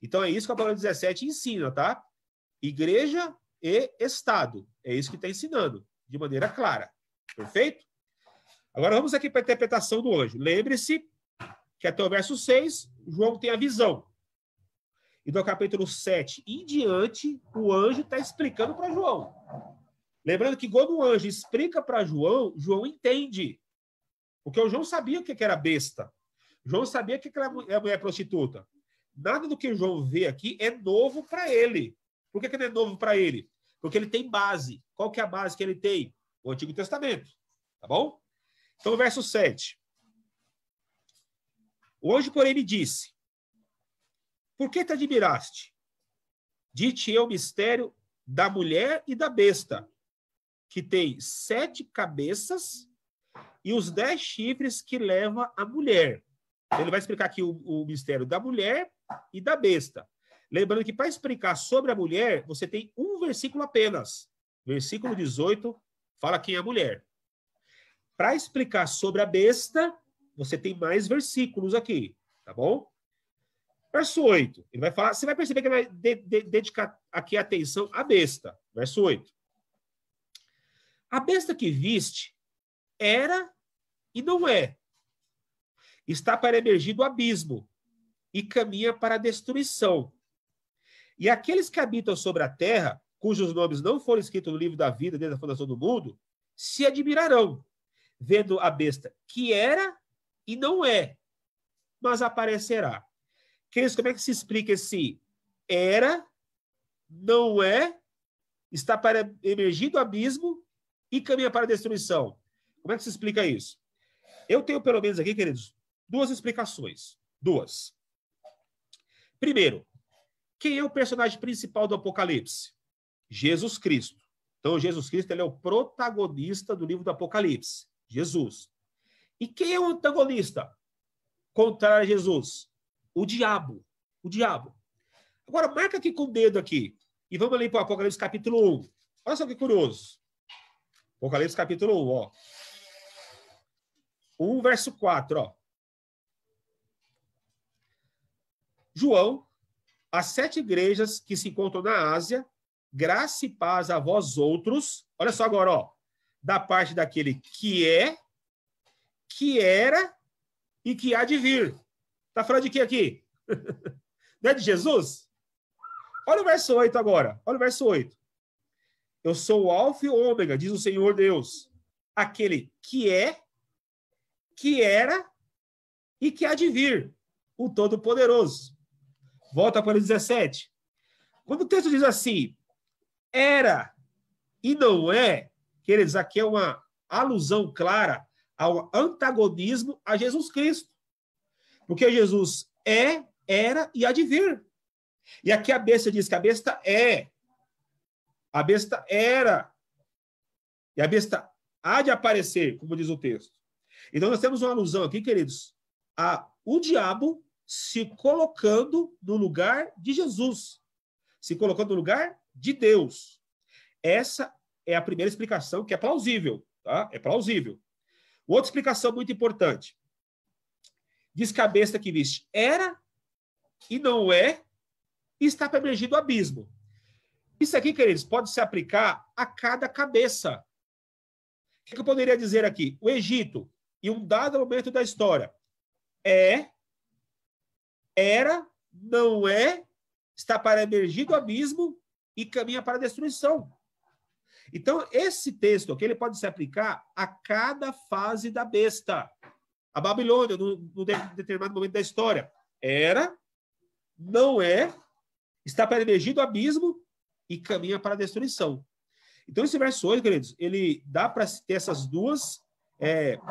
Então, é isso que a Apocalipse 17 ensina, tá? Igreja e Estado. É isso que está ensinando, de maneira clara. Perfeito? Agora, vamos aqui para a interpretação do anjo. Lembre-se que até o verso 6, João tem a visão. E do capítulo 7 em diante, o anjo está explicando para João. Lembrando que quando o anjo explica para João, João entende. Porque o João sabia o que era besta. João sabia que era mulher prostituta. Nada do que João vê aqui é novo para ele. Por que não é novo para ele? Porque ele tem base. Qual que é a base que ele tem? O Antigo Testamento. Tá bom? Então, verso 7. O anjo, porém, lhe disse: por que te admiraste? Dite eu o mistério da mulher e da besta, que tem 7 cabeças e os 10 chifres que leva a mulher. Ele vai explicar aqui o mistério da mulher e da besta. Lembrando que para explicar sobre a mulher, você tem um versículo apenas. Versículo 18 fala quem é a mulher. Para explicar sobre a besta, você tem mais versículos aqui, tá bom? Verso 8, ele vai falar, você vai perceber que ele vai dedicar aqui a atenção à besta. Verso 8. A besta que viste era e não é. Está para emergir do abismo e caminha para a destruição. E aqueles que habitam sobre a terra, cujos nomes não foram escritos no livro da vida desde a fundação do mundo, se admirarão, vendo a besta que era e não é, mas aparecerá. Queridos, como é que se explica esse era, não é, está para emergir do abismo e caminha para a destruição. Como é que se explica isso? Eu tenho pelo menos aqui, queridos, duas explicações. Duas. Primeiro, quem é o personagem principal do Apocalipse? Jesus Cristo. Então, Jesus Cristo ele é o protagonista do livro do Apocalipse. Jesus. E quem é o antagonista? Contrário a Jesus. O diabo. O diabo. Agora, marca aqui com o dedo aqui. E vamos ali para o Apocalipse capítulo 1. Olha só que curioso. Apocalipse capítulo 1, ó. 1, verso 4, ó. João, as 7 igrejas que se encontram na Ásia, graça e paz a vós outros. Olha só agora, ó. Da parte daquele que é, que era e que há de vir. Tá falando de quem aqui? Não é de Jesus? Olha o verso 8 agora. Olha o verso 8. Eu sou o Alfa e o Ômega, diz o Senhor Deus. Aquele que é, que era e que há de vir. O Todo-Poderoso. Volta para o 17. Quando o texto diz assim, era e não é, queridos, aqui é uma alusão clara ao antagonismo a Jesus Cristo. Porque Jesus é, era e há de vir. E aqui a besta diz que a besta é, a besta era, e a besta há de aparecer, como diz o texto. Então nós temos uma alusão aqui, queridos, a o diabo se colocando no lugar de Jesus, se colocando no lugar de Deus. Essa é a primeira explicação que é plausível, tá? É plausível. Outra explicação muito importante. Diz que a besta que viste era e não é e está para emergir do abismo. Isso aqui, queridos, pode se aplicar a cada cabeça. O que eu poderia dizer aqui? O Egito, em um dado momento da história, é, era, não é, está para emergir do abismo e caminha para a destruição. Então, esse texto aqui ele pode se aplicar a cada fase da besta. A Babilônia, num determinado momento da história, era, não é, está para emergir do abismo e caminha para a destruição. Então, esse verso 8, queridos, ele dá para ter essas duas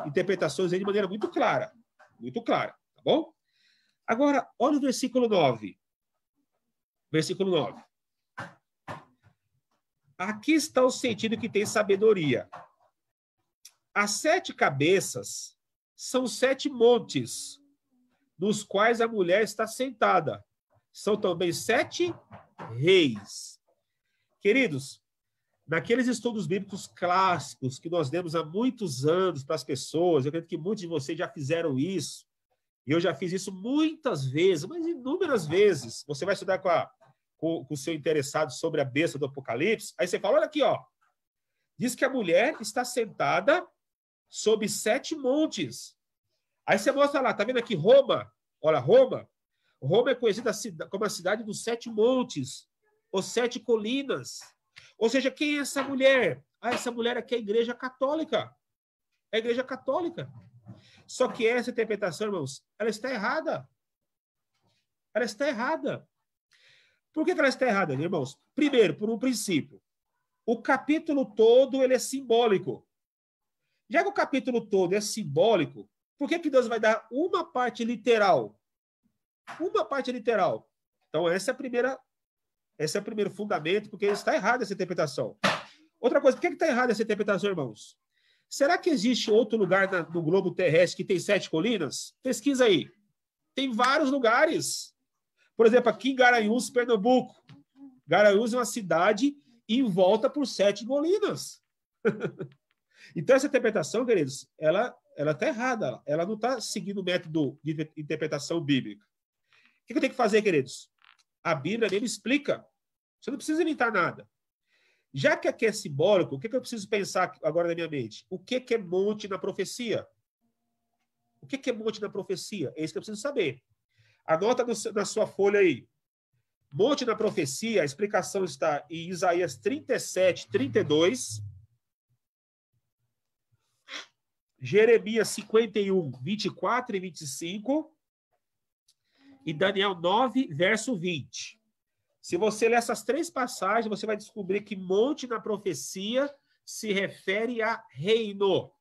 interpretações aí de maneira muito clara, tá bom? Agora, olha o versículo 9. Versículo 9. Aqui está o sentido que tem sabedoria. As 7 cabeças são 7 montes, nos quais a mulher está sentada. São também 7 reis. Queridos, naqueles estudos bíblicos clássicos que nós demos há muitos anos para as pessoas, eu acredito que muitos de vocês já fizeram isso, e eu já fiz isso muitas vezes, mas inúmeras vezes. Você vai estudar com o seu interessado sobre a besta do Apocalipse, aí você fala, olha aqui, ó, diz que a mulher está sentada sob 7 montes. Aí você mostra lá, tá vendo aqui Roma? Olha, Roma é conhecida como a cidade dos 7 montes, ou 7 colinas. Ou seja, quem é essa mulher? Ah, essa mulher aqui é a Igreja Católica. É a Igreja Católica. Só que essa interpretação, irmãos, ela está errada. Ela está errada. Por que ela está errada, irmãos? Primeiro, por um princípio. O capítulo todo ele é simbólico. Já que o capítulo todo é simbólico, por que Deus vai dar uma parte literal? Uma parte literal. Então, esse é o primeiro fundamento, porque está errada essa interpretação. Outra coisa, por que está errada essa interpretação, irmãos? Será que existe outro lugar no globo terrestre que tem 7 colinas? Pesquisa aí. Tem vários lugares. Por exemplo, aqui em Garanhuns, Pernambuco. Garanhuns é uma cidade envolta por 7 colinas. Então, essa interpretação, queridos, ela está errada. Ela não está seguindo o método de interpretação bíblica. O que eu tenho que fazer, queridos? A Bíblia mesmo explica. Você não precisa inventar nada. Já que aqui é simbólico, o que eu preciso pensar agora na minha mente? O que é monte na profecia? O que é monte na profecia? É isso que eu preciso saber. Anota na sua folha aí. Monte na profecia, a explicação está em Isaías 37, 32. Jeremias 51, 24 e 25. E Daniel 9, verso 20. Se você ler essas 3 passagens, você vai descobrir que monte na profecia se refere a reino.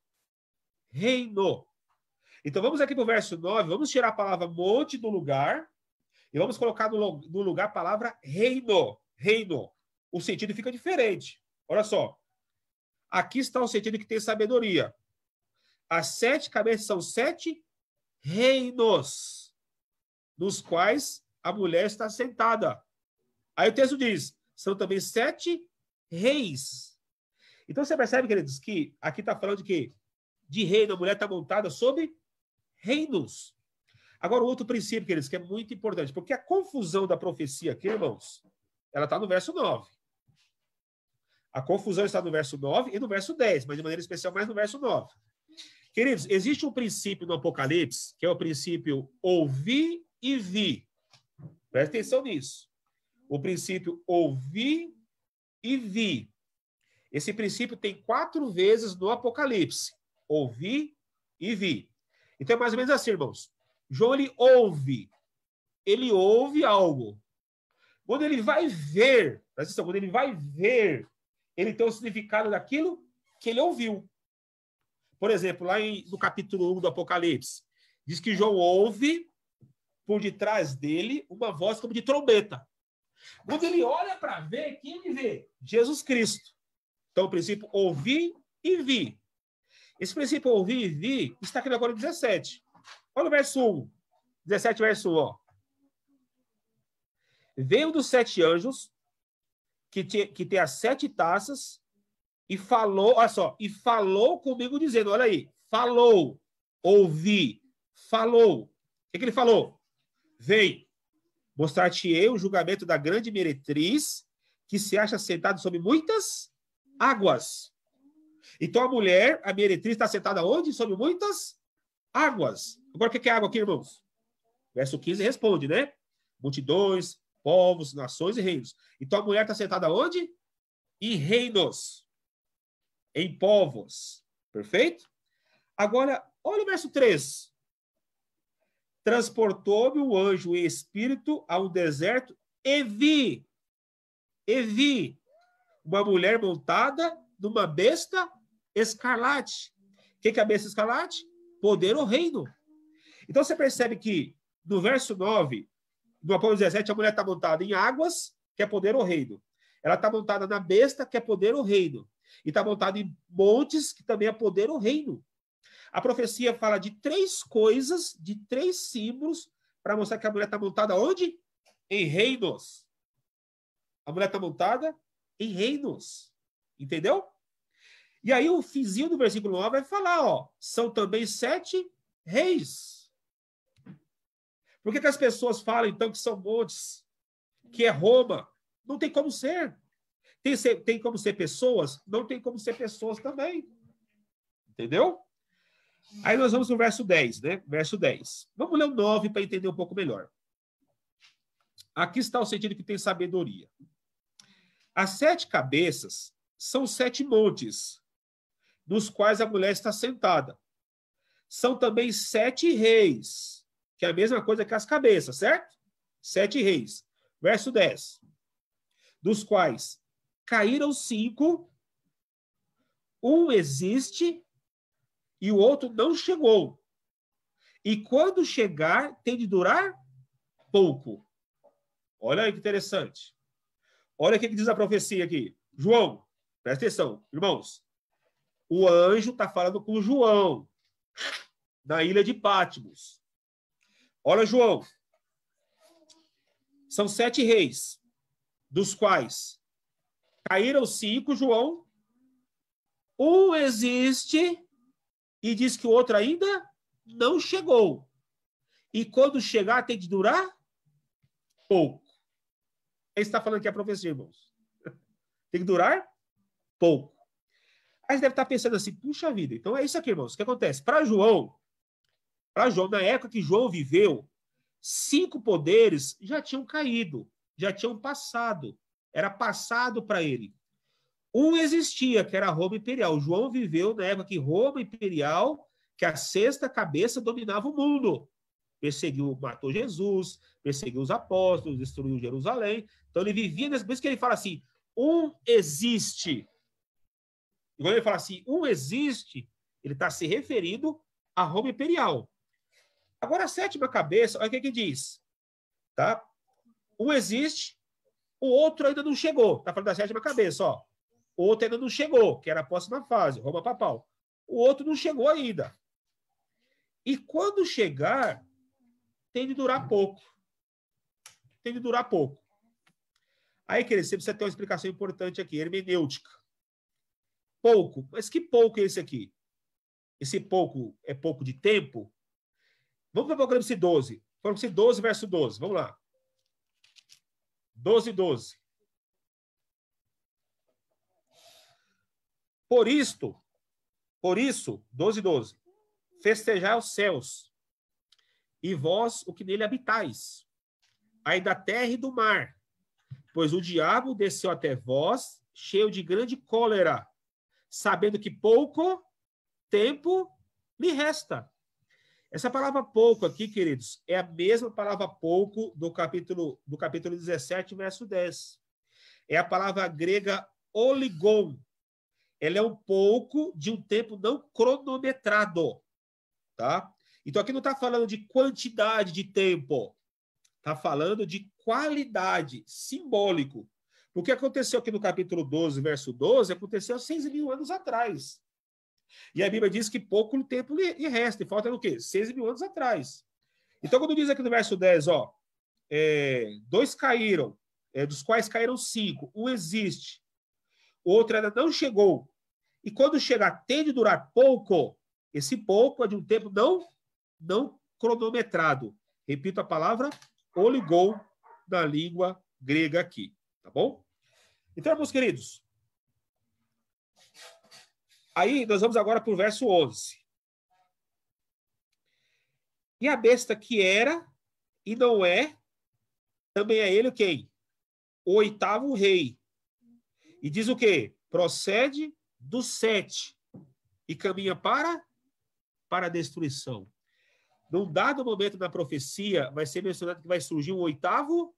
Reino. Então, vamos aqui para o verso 9, vamos tirar a palavra monte do lugar e vamos colocar no lugar a palavra reino. Reino. O sentido fica diferente. Olha só. Aqui está o sentido que tem sabedoria. As 7 cabeças são 7 reinos, nos quais a mulher está sentada. Aí o texto diz, são também 7 reis. Então você percebe, queridos, que aqui está falando de quê? De reino, a mulher está montada sobre reinos. Agora, o outro princípio, queridos, que é muito importante, porque a confusão da profecia aqui, irmãos, ela está no verso 9. A confusão está no verso 9 e no verso 10, mas de maneira especial mais no verso 9. Queridos, existe um princípio no Apocalipse, que é o princípio ouvir e vi. Presta atenção nisso. O princípio ouvir e vi. Esse princípio tem 4 vezes no Apocalipse. Ouvir e vi. Então é mais ou menos assim, irmãos. João, ele ouve algo. Quando ele vai ver, presta atenção, quando ele vai ver, ele tem o significado daquilo que ele ouviu. Por exemplo, lá no capítulo 1 do Apocalipse, diz que João ouve por detrás dele uma voz como de trombeta. Quando ele olha para ver, quem ele vê? Jesus Cristo. Então, o princípio ouvir e vi. Esse princípio ouvir e vi está aqui agora em 17. Olha o verso 1. 17, verso 1. Ó. Veio dos 7 anjos, que tem as 7 taças, e falou, olha só, e falou comigo dizendo, olha aí, falou, ouvi, falou. O que ele falou? Vem, mostrar-te-ei o julgamento da grande meretriz, que se acha sentada sobre muitas águas. Então a mulher, a meretriz, está sentada onde? Sobre muitas águas. Agora, o que é água aqui, irmãos? Verso 15 responde, né? Multidões, povos, nações e reinos. Então a mulher está sentada onde? Em reinos. Em povos. Perfeito? Agora, olha o verso 3. Transportou-me o anjo em espírito a um deserto e vi uma mulher montada numa besta escarlate. O que é a besta escarlate? Poder ou reino. Então você percebe que no verso 9, no Apocalipse 17, a mulher está montada em águas, que é poder ou reino. Ela está montada na besta, que é poder ou reino. E está montada em montes, que também é poder ou reino. A profecia fala de 3 coisas, de 3 símbolos, para mostrar que a mulher está montada onde? Em reinos. A mulher está montada em reinos. Entendeu? E aí o finzinho do versículo 9 vai falar, ó, são também 7 reis. Por que as pessoas falam, então, que são montes? Que é Roma? Não tem como ser. Tem como ser pessoas? Não tem como ser pessoas também. Entendeu? Aí nós vamos no verso 10, né? Verso 10. Vamos ler o 9 para entender um pouco melhor. Aqui está o sentido que tem sabedoria. As 7 cabeças são 7 montes, nos quais a mulher está sentada. São também 7 reis, que é a mesma coisa que as cabeças, certo? 7 reis. Verso 10. Dos quais caíram 5, um existe e o outro não chegou. E quando chegar, tem de durar pouco. Olha aí que interessante. Olha o que diz a profecia aqui. João, presta atenção, irmãos. O anjo está falando com João, na ilha de Patmos. Olha, João. São 7 reis, dos quais caíram 5, João. Um existe e diz que o outro ainda não chegou. E quando chegar, tem de durar pouco. Ele está falando que é a profecia, irmãos. Tem que durar pouco. Aí você deve estar pensando assim, puxa vida, então é isso aqui, irmãos. O que acontece? Para João, na época que João viveu, 5 poderes já tinham caído, já tinham passado. Era passado para ele. Um existia, que era Roma Imperial. João viveu na época que Roma Imperial, que a 6ª cabeça dominava o mundo. perseguiu, matou Jesus, perseguiu os apóstolos, destruiu Jerusalém. Então ele vivia, por isso que ele fala assim, um existe. E quando ele fala assim, um existe, ele está se referindo a Roma imperial. Agora a sétima cabeça, olha o que diz. Tá? Um existe, o outro ainda não chegou. Está falando da sétima cabeça, ó. O outro ainda não chegou, que era a próxima fase, Roma papal. O outro não chegou ainda. E quando chegar, tem de durar pouco. Tem de durar pouco. Aí, querido, você precisa ter uma explicação importante aqui, hermenêutica. Pouco. Mas que pouco é esse aqui? Esse pouco é pouco de tempo? Vamos para o Apocalipse 12. Apocalipse 12, verso 12. Vamos lá. 12, 12. Por isso, 12, 12. Festejai os céus, e vós o que nele habitais, aí da terra e do mar, pois o diabo desceu até vós, cheio de grande cólera, sabendo que pouco tempo lhe resta. Essa palavra pouco aqui, queridos, é a mesma palavra pouco do capítulo 17, verso 10. É a palavra grega oligon. Ela é um pouco de um tempo não cronometrado. Tá? Então, aqui não está falando de quantidade de tempo. Está falando de qualidade, simbólico. O que aconteceu aqui no capítulo 12, verso 12, aconteceu há 6.000 anos atrás. E a Bíblia diz que pouco tempo lhe resta. E falta o quê? 6.000 anos atrás. Então, quando diz aqui no verso 10, ó, 2 caíram, dos quais caíram 5. Um existe. O outro ainda não chegou. E quando chegar, tem de durar pouco. Esse pouco é de um tempo não cronometrado. Repito a palavra oligon na língua grega aqui. Tá bom? Então, meus queridos, aí nós vamos agora para o verso 11. E a besta que era e não é, também é ele quem? O oitavo rei. E diz o quê? Procede dos 7 e caminha para a destruição. Num dado momento da profecia, vai ser mencionado que vai surgir um oitavo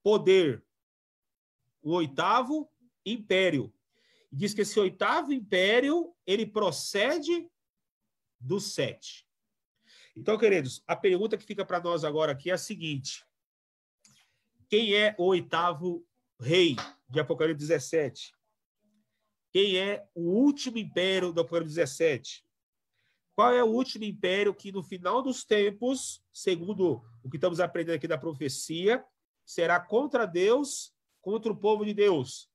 poder, um oitavo império. E diz que esse oitavo império, ele procede dos 7. Então, queridos, a pergunta que fica para nós agora aqui é a seguinte: quem é o oitavo rei de Apocalipse 17? Quem é o último império do Apocalipse 17? Qual é o último império que, no final dos tempos, segundo o que estamos aprendendo aqui da profecia, será contra Deus, contra o povo de Deus?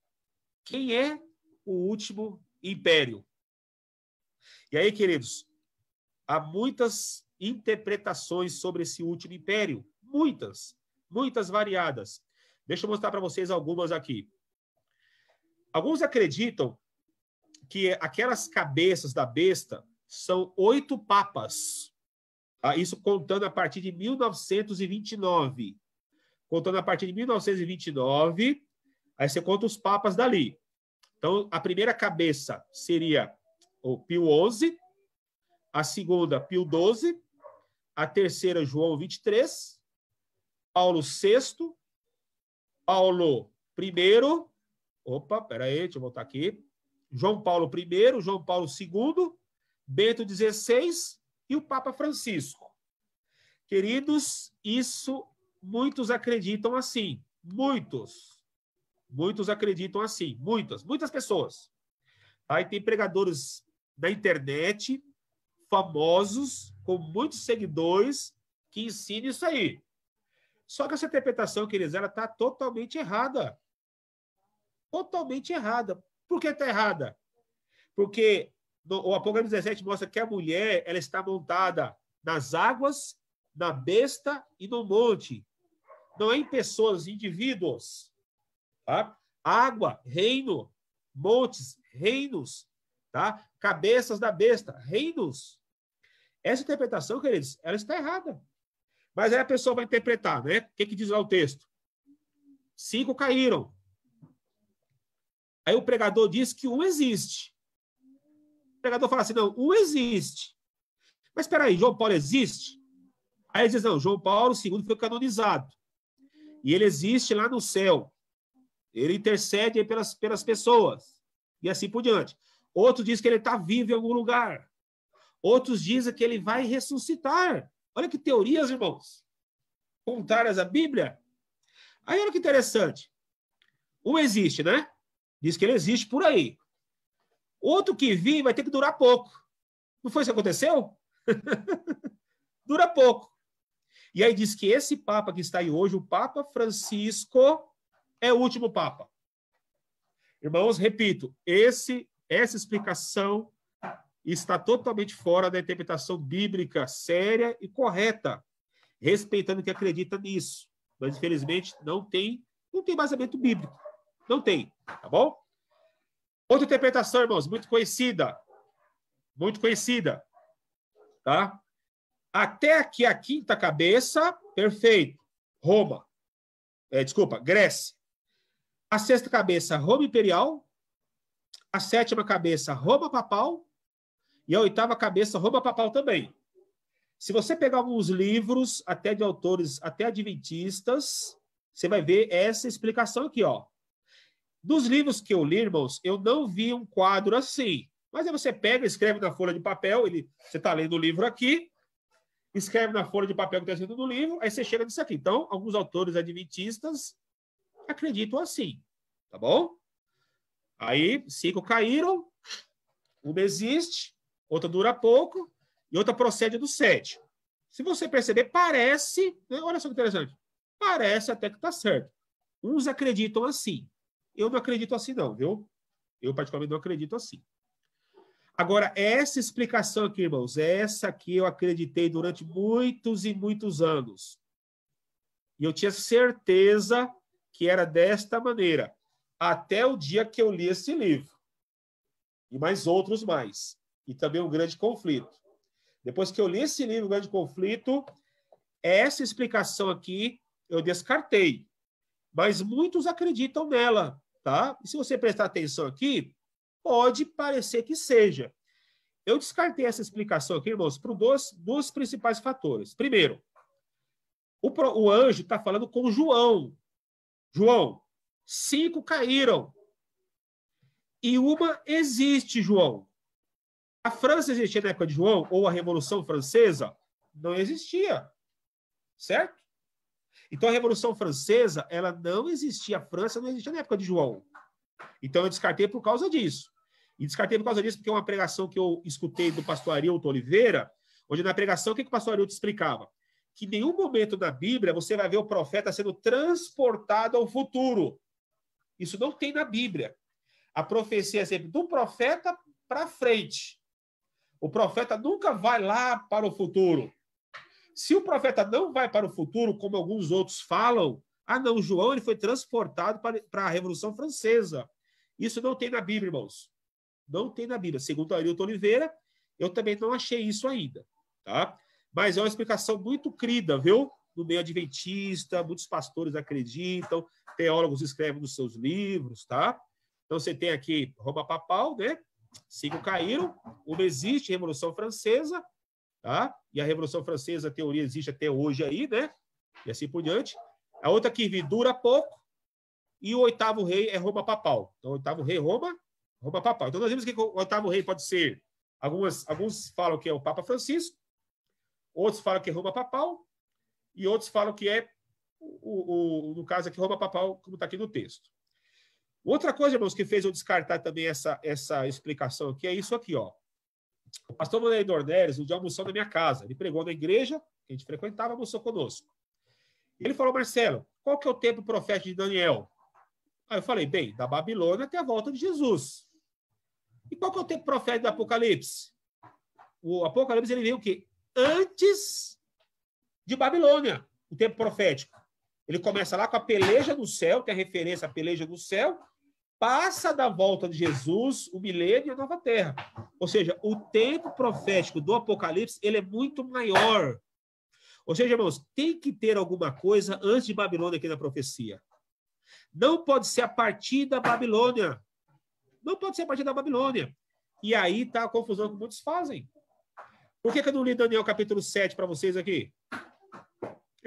Quem é o último império? E aí, queridos, há muitas interpretações sobre esse último império. Muitas variadas. Deixa eu mostrar para vocês algumas aqui. Alguns acreditam que aquelas cabeças da besta são 8 papas. Isso contando a partir de 1929. Contando a partir de 1929, aí você conta os papas dali. Então, a primeira cabeça seria o Pio XI, a segunda, Pio XII, a terceira, João 23, Paulo VI, Paulo I, deixa eu voltar aqui, João Paulo I, João Paulo II, Bento XVI e o Papa Francisco. Queridos, isso muitos acreditam assim. Muitos acreditam assim. Muitas pessoas. Aí tem pregadores na internet, famosos, com muitos seguidores, que ensinam isso aí. Só que essa interpretação, queridos, ela está totalmente errada. Totalmente errada. Por que está errada? Porque o Apocalipse 17 mostra que a mulher ela está montada nas águas, na besta e no monte. Não é em pessoas, indivíduos. Tá? Água, reino. Montes, reinos. Tá? Cabeças da besta, reinos. Essa interpretação, queridos, ela está errada. Mas aí a pessoa vai interpretar, né? O que diz lá o texto? 5 caíram. Aí o pregador diz que um existe. O pregador fala assim, não, um existe. Mas espera aí, João Paulo existe? Aí ele diz, não, João Paulo II foi canonizado. E ele existe lá no céu. Ele intercede aí pelas pessoas. E assim por diante. Outros dizem que ele está vivo em algum lugar. Outros dizem que ele vai ressuscitar. Olha que teorias, irmãos. Contrárias à Bíblia. Aí olha que interessante. Um existe, né? Diz que ele existe por aí. Outro que vir vai ter que durar pouco. Não foi isso que aconteceu? Dura pouco. E aí diz que esse Papa que está aí hoje, o Papa Francisco, é o último Papa. Irmãos, repito, essa explicação está totalmente fora da interpretação bíblica séria e correta, respeitando que acredita nisso. Mas, infelizmente, não tem embasamento bíblico. Não tem, tá bom? Outra interpretação, irmãos, muito conhecida, tá? Até aqui a quinta cabeça, perfeito, Roma. Grécia. A sexta cabeça, Roma Imperial. A sétima cabeça, Roma Papal. E a oitava cabeça, Roma Papal também. Se você pegar alguns livros, até de autores, até adventistas, você vai ver essa explicação aqui, ó. Dos livros que eu li, irmãos, eu não vi um quadro assim. Mas aí você pega, escreve na folha de papel, você está lendo o livro aqui, escreve na folha de papel que está escrito no livro, aí você chega nisso aqui. Então, alguns autores adventistas acreditam assim, tá bom? Aí, 5 caíram, uma existe, outra dura pouco, e outra procede do 7. Se você perceber, parece, né? Olha só que interessante, parece até que está certo. Uns acreditam assim. Eu não acredito assim não, viu? Eu particularmente não acredito assim. Agora, essa explicação aqui, irmãos, essa aqui eu acreditei durante muitos e muitos anos. E eu tinha certeza que era desta maneira, até o dia que eu li esse livro. E mais outros mais. E também um grande conflito. Depois que eu li esse livro, o grande conflito, essa explicação aqui eu descartei. Mas muitos acreditam nela, tá? E se você prestar atenção aqui, pode parecer que seja. Eu descartei essa explicação aqui, irmãos, por dois principais fatores. Primeiro, o anjo está falando com João. João, 5 caíram. E uma existe, João. A França existia na época de João, ou a Revolução Francesa? Não existia. Certo? Então, a Revolução Francesa, ela não existia. A França não existia na época de João. Então, eu descartei por causa disso. E descartei por causa disso porque é uma pregação que eu escutei do pastor Arilton Oliveira, onde na pregação, o que o pastor Arilton explicava? Que em nenhum momento da Bíblia você vai ver o profeta sendo transportado ao futuro. Isso não tem na Bíblia. A profecia é sempre do profeta para frente. O profeta nunca vai lá para o futuro. Se o profeta não vai para o futuro, como alguns outros falam, não, João ele foi transportado para a Revolução Francesa. Isso não tem na Bíblia, irmãos. Não tem na Bíblia. Segundo Arilton Oliveira, eu também não achei isso ainda. Tá? Mas é uma explicação muito crida, viu? No meio adventista, muitos pastores acreditam, teólogos escrevem nos seus livros, tá? Então você tem aqui Roma Papal, né? 5 caíram, uma existe, Revolução Francesa, tá? E a Revolução Francesa, a teoria existe até hoje aí, né? E assim por diante. A outra que dura pouco, e o 8º rei é Roma Papal. Então, o 8º rei, Roma Papal. Então, nós vimos que o 8º rei pode ser, alguns falam que é o Papa Francisco, outros falam que é Roma Papal, e outros falam que é, no caso aqui, Roma Papal, como está aqui no texto. Outra coisa, irmãos, que fez eu descartar também essa explicação aqui, é isso aqui, ó. O pastor Manuel Dornelles, um dia almoçou na minha casa. Ele pregou na igreja, que a gente frequentava, almoçou conosco. Ele falou, Marcelo, qual que é o tempo profético de Daniel? Aí eu falei, bem, da Babilônia até a volta de Jesus. E qual que é o tempo profético do Apocalipse? O Apocalipse, ele veio o quê? Antes de Babilônia, o tempo profético. Ele começa lá com a peleja no céu, que é a referência à peleja no céu, passa da volta de Jesus, o milênio e a nova terra. Ou seja, o tempo profético do Apocalipse, ele é muito maior. Ou seja, irmãos, tem que ter alguma coisa antes de Babilônia aqui na profecia. Não pode ser a partir da Babilônia. Não pode ser a partir da Babilônia. E aí está a confusão que muitos fazem. Por que eu não li Daniel capítulo 7 para vocês aqui?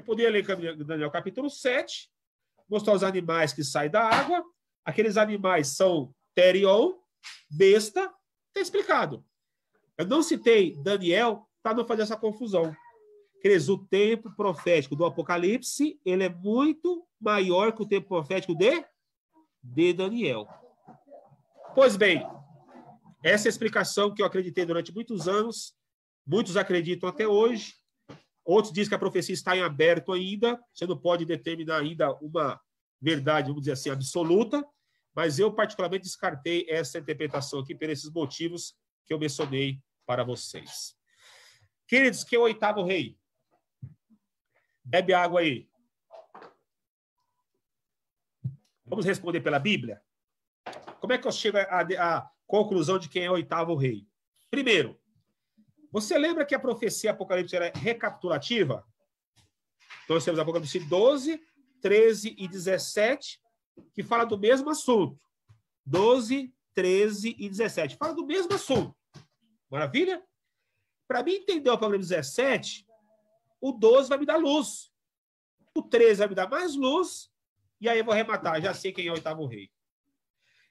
Eu poderia ler Daniel capítulo 7, mostrar os animais que saem da água. Aqueles animais são terion, besta, está explicado. Eu não citei Daniel para não fazer essa confusão. Queridos, o tempo profético do Apocalipse, ele é muito maior que o tempo profético de Daniel. Pois bem, essa é a explicação que eu acreditei durante muitos anos, muitos acreditam até hoje, outros dizem que a profecia está em aberto ainda, você não pode determinar ainda uma verdade, vamos dizer assim, absoluta, mas eu particularmente descartei essa interpretação aqui por esses motivos que eu mencionei para vocês. Queridos, quem é o oitavo rei? Bebe água aí. Vamos responder pela Bíblia? Como é que eu chego à conclusão de quem é o oitavo rei? Primeiro, você lembra que a profecia Apocalipse era recapitulativa? Então, nós temos Apocalipse 12, 13 e 17, que fala do mesmo assunto. 12, 13 e 17. Fala do mesmo assunto. Maravilha? Para mim entender o Apocalipse 17, o 12 vai me dar luz. O 13 vai me dar mais luz. E aí eu vou arrematar. Já sei quem é o oitavo rei.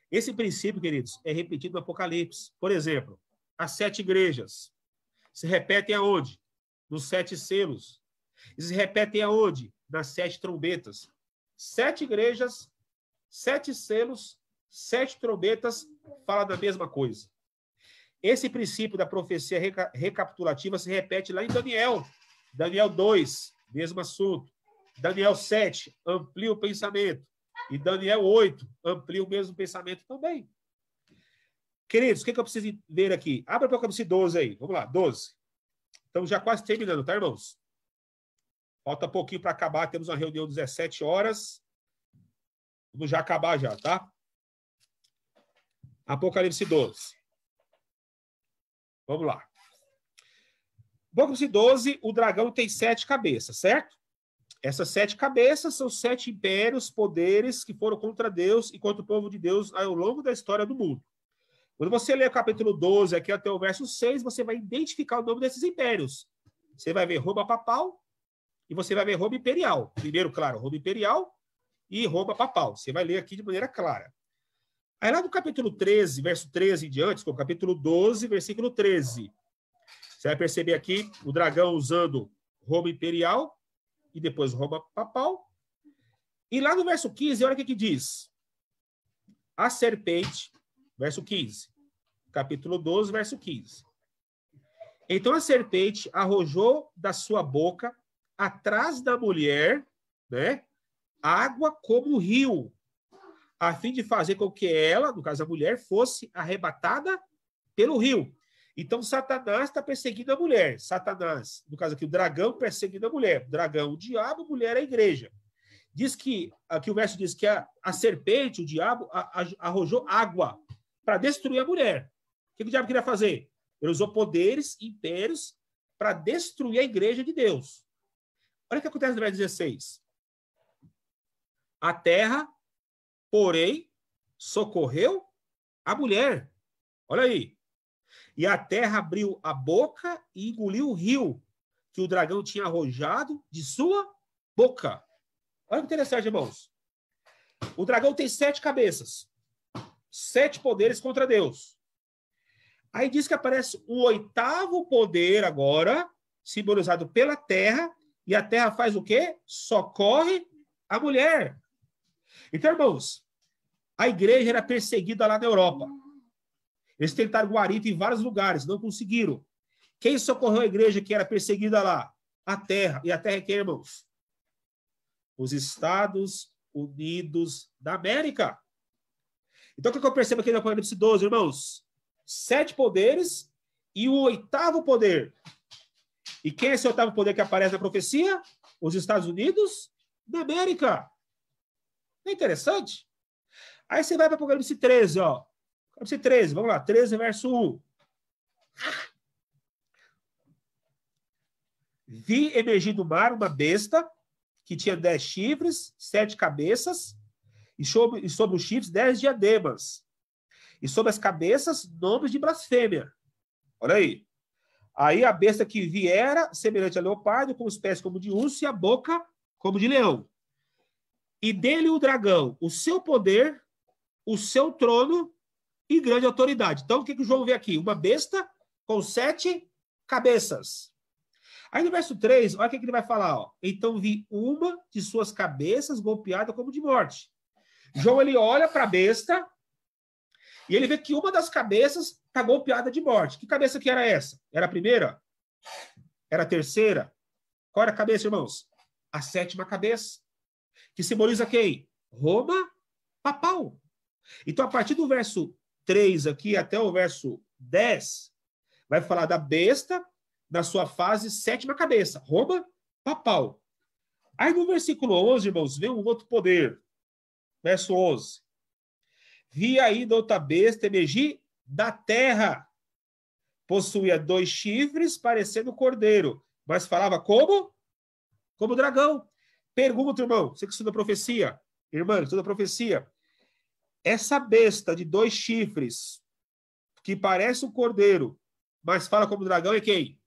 Esse princípio, queridos, é repetido no Apocalipse. Por exemplo, as 7 igrejas se repetem aonde? Nos 7 selos. E se repetem aonde? Nas 7 trombetas. 7 igrejas, 7 selos, 7 trombetas, fala da mesma coisa. Esse princípio da profecia recapitulativa se repete lá em Daniel. Daniel 2, mesmo assunto. Daniel 7, amplia o pensamento. E Daniel 8, amplia o mesmo pensamento também. Queridos, o que eu preciso ver aqui? Abra o Apocalipse 12 aí. Vamos lá, 12. Estamos já quase terminando, tá, irmãos? Falta pouquinho para acabar. Temos uma reunião às 17 horas. Vamos já acabar já, tá? Apocalipse 12. Vamos lá. Apocalipse 12, o dragão tem 7 cabeças, certo? Essas 7 cabeças são 7 impérios, poderes que foram contra Deus e contra o povo de Deus ao longo da história do mundo. Quando você ler o capítulo 12, aqui até o verso 6, você vai identificar o nome desses impérios. Você vai ver Roma papal e você vai ver Roma imperial. Primeiro, claro, Roma imperial e Roma papal. Você vai ler aqui de maneira clara. Aí lá no capítulo 13, verso 13 em diante, com o capítulo 12, versículo 13, você vai perceber aqui o dragão usando Roma imperial e depois Roma papal. E lá no verso 15, olha o que diz. A serpente, verso 15. Capítulo 12, verso 15. Então a serpente arrojou da sua boca, atrás da mulher, né, água como rio, a fim de fazer com que ela, no caso a mulher, fosse arrebatada pelo rio. Então, Satanás está perseguindo a mulher. Satanás, no caso aqui, o dragão perseguindo a mulher. Dragão, o diabo, mulher, a igreja. Diz que, aqui o verso diz que a serpente, o diabo, arrojou água para destruir a mulher. O que o diabo queria fazer? Ele usou poderes, impérios, para destruir a igreja de Deus. Olha o que acontece no verso 16. A terra, porém, socorreu a mulher. Olha aí. E a terra abriu a boca e engoliu o rio que o dragão tinha arrojado de sua boca. Olha que interessante, irmãos. O dragão tem 7 cabeças. 7 poderes contra Deus. Aí diz que aparece o 8º poder agora, simbolizado pela terra, e a terra faz o quê? Socorre a mulher. Então, irmãos, a igreja era perseguida lá na Europa. Eles tentaram guarita em vários lugares, não conseguiram. Quem socorreu a igreja que era perseguida lá? A terra. E a terra é quem, irmãos? Os Estados Unidos da América. Então, o que eu percebo aqui no Apocalipse 12, irmãos? 7 poderes e o 8º poder. E quem é esse 8º poder que aparece na profecia? Os Estados Unidos da América. Não é interessante? Aí você vai para o Apocalipse 13, ó. Apocalipse 13, vamos lá, 13, verso 1. Vi emergir do mar uma besta que tinha 10 chifres, 7 cabeças, e sobre os chifres 10 diademas. E sobre as cabeças, nomes de blasfêmia. Olha aí. Aí a besta que viera, semelhante a leopardo, com os pés como de urso e a boca como de leão. E dele o dragão, o seu poder, o seu trono e grande autoridade. Então, o que o João vê aqui? Uma besta com 7 cabeças. Aí no verso 3, olha o que ele vai falar. Ó. Então vi uma de suas cabeças golpeada como de morte. João, ele olha para a besta e ele vê que uma das cabeças está golpeada de morte. Que cabeça que era essa? Era a primeira? Era a terceira? Qual era a cabeça, irmãos? A 7ª cabeça. Que simboliza quem? Roma papal. Então, a partir do verso 3 aqui até o verso 10, vai falar da besta na sua fase 7ª cabeça, Roma papal. Aí no versículo 11, irmãos, vem um outro poder. Verso 11. Vi ainda outra besta emergir da terra. Possuía 2 chifres, parecendo cordeiro, mas falava como? Como dragão. Pergunta, irmão, você que estuda profecia, irmã, que estuda profecia, essa besta de 2 chifres, que parece um cordeiro, mas fala como dragão, é quem?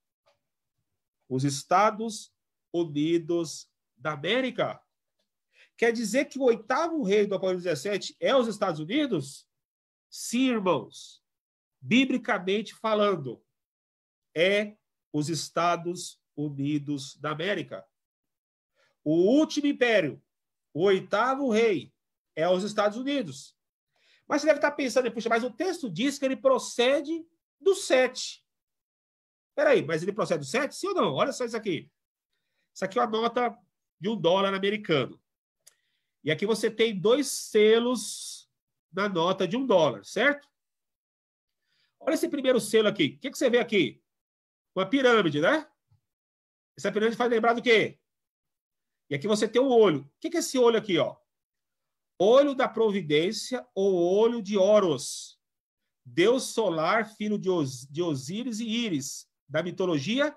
Os Estados Unidos da América. Quer dizer que o 8º rei do Apocalipse 17 é os Estados Unidos? Sim, irmãos. Biblicamente falando, é os Estados Unidos da América. O último império, o 8º rei, é os Estados Unidos. Mas você deve estar pensando, puxa, mas o texto diz que ele procede do 7. Peraí, mas ele procede do 7? Sim ou não? Olha só isso aqui. Isso aqui é uma nota de $1 americano. E aqui você tem 2 selos na nota de $1, certo? Olha esse primeiro selo aqui. O que você vê aqui? Uma pirâmide, né? Essa pirâmide faz lembrar do quê? E aqui você tem um olho. O que é esse olho aqui, ó? Olho da providência ou olho de Horus. Deus solar, filho de Osíris e Íris, da mitologia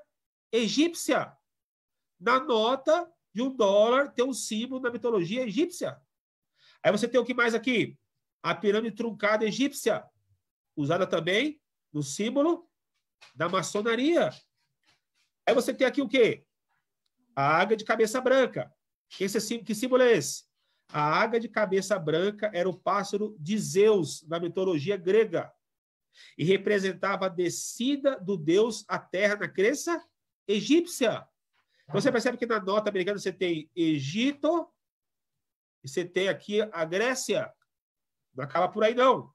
egípcia. Na nota de $1 tem um símbolo da mitologia egípcia. Aí você tem o que mais aqui? A pirâmide truncada egípcia, usada também no símbolo da maçonaria. Aí você tem aqui o quê? A águia de cabeça branca. Que símbolo é esse? A águia de cabeça branca era o pássaro de Zeus, na mitologia grega, e representava a descida do deus à terra na crença egípcia. Então você percebe que na nota americana você tem Egito e você tem aqui a Grécia. Não acaba por aí, não.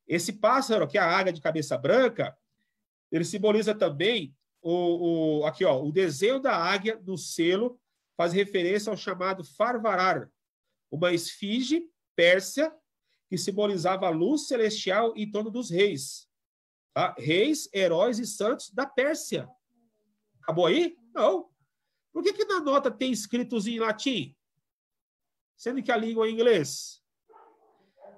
Esse pássaro, que é a águia de cabeça branca, ele simboliza também aqui, ó, o desenho da águia no selo faz referência ao chamado Farvarar, uma esfinge pérsia que simbolizava a luz celestial em torno dos reis. Tá? Reis, heróis e santos da Pérsia. Acabou aí? Não. Por que na nota tem escritos em latim? Sendo que a língua é inglês.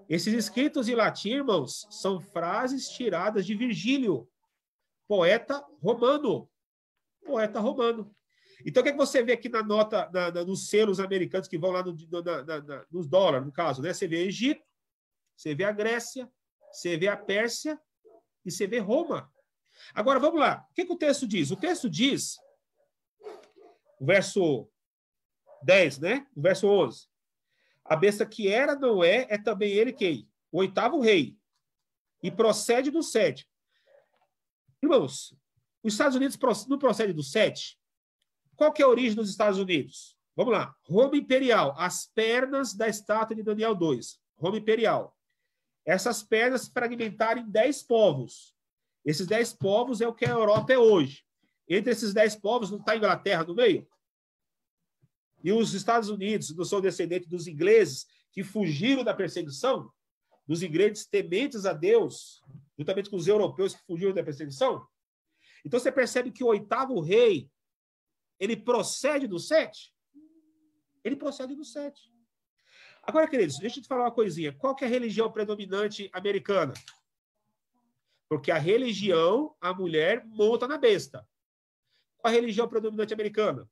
Esses escritos em latim, irmãos, são frases tiradas de Virgílio, poeta romano. Poeta romano. Então, o que você vê aqui na nota, nos selos americanos que vão lá nos dólares, no caso, né? Você vê Egito, você vê a Grécia, você vê a Pérsia e você vê Roma. Agora, vamos lá. O que o texto diz? O texto diz, o verso 10, né? O verso 11. A besta que era, não é também ele quem? O 8º rei. E procede do 7. Irmãos, os Estados Unidos não procede do 7? Qual que é a origem dos Estados Unidos? Vamos lá. Roma Imperial, as pernas da estátua de Daniel 2. Roma Imperial. Essas pernas se fragmentaram em 10 povos. Esses 10 povos é o que a Europa é hoje. Entre esses 10 povos não está a Inglaterra no meio? E os Estados Unidos não são descendentes dos ingleses que fugiram da perseguição? Dos ingleses tementes a Deus, juntamente com os europeus que fugiram da perseguição? Então você percebe que o 8º rei, ele procede do 7? Ele procede do 7. Agora, queridos, deixa eu te falar uma coisinha. Qual que é a religião predominante americana? Porque a religião, a mulher monta na besta. Qual a religião predominante americana?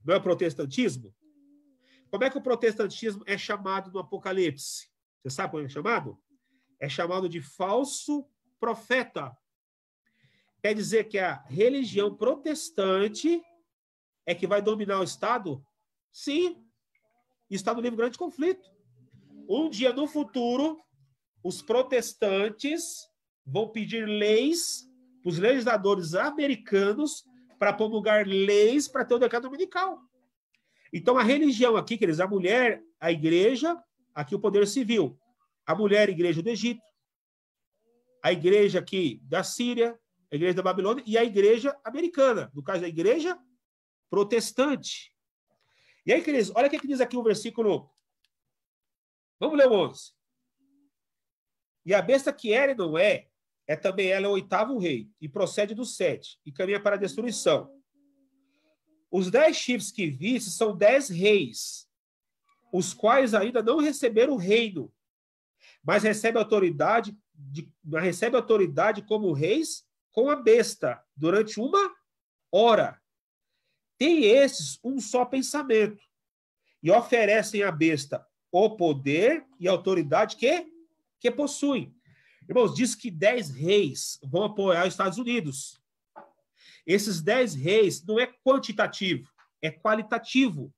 Não é o protestantismo? Como é que o protestantismo é chamado no Apocalipse? Você sabe como é chamado? É chamado de falso profeta. Quer dizer que a religião protestante é que vai dominar o Estado? Sim. Está no livro Grande Conflito. Um dia no futuro, os protestantes vão pedir leis para os legisladores americanos para promulgar leis para ter o decreto dominical. Então, a religião aqui, queridos, a mulher, a igreja, aqui o poder civil. A mulher, a igreja do Egito. A igreja aqui da Síria, a igreja da Babilônia e a igreja americana. No caso, a igreja protestante. E aí, queridos, olha o que diz aqui o versículo. Vamos ler o 11. E a besta que era e não é também ela o oitavo rei, e procede do 7, e caminha para a destruição. Os 10 chifres que viste são 10 reis, os quais ainda não receberam o reino, mas recebem autoridade como reis com a besta, durante 1 hora. Tem esses um só pensamento, e oferecem à besta o poder e a autoridade que possuem. Irmãos, diz que 10 reis vão apoiar os Estados Unidos. Esses 10 reis não é quantitativo, é qualitativo.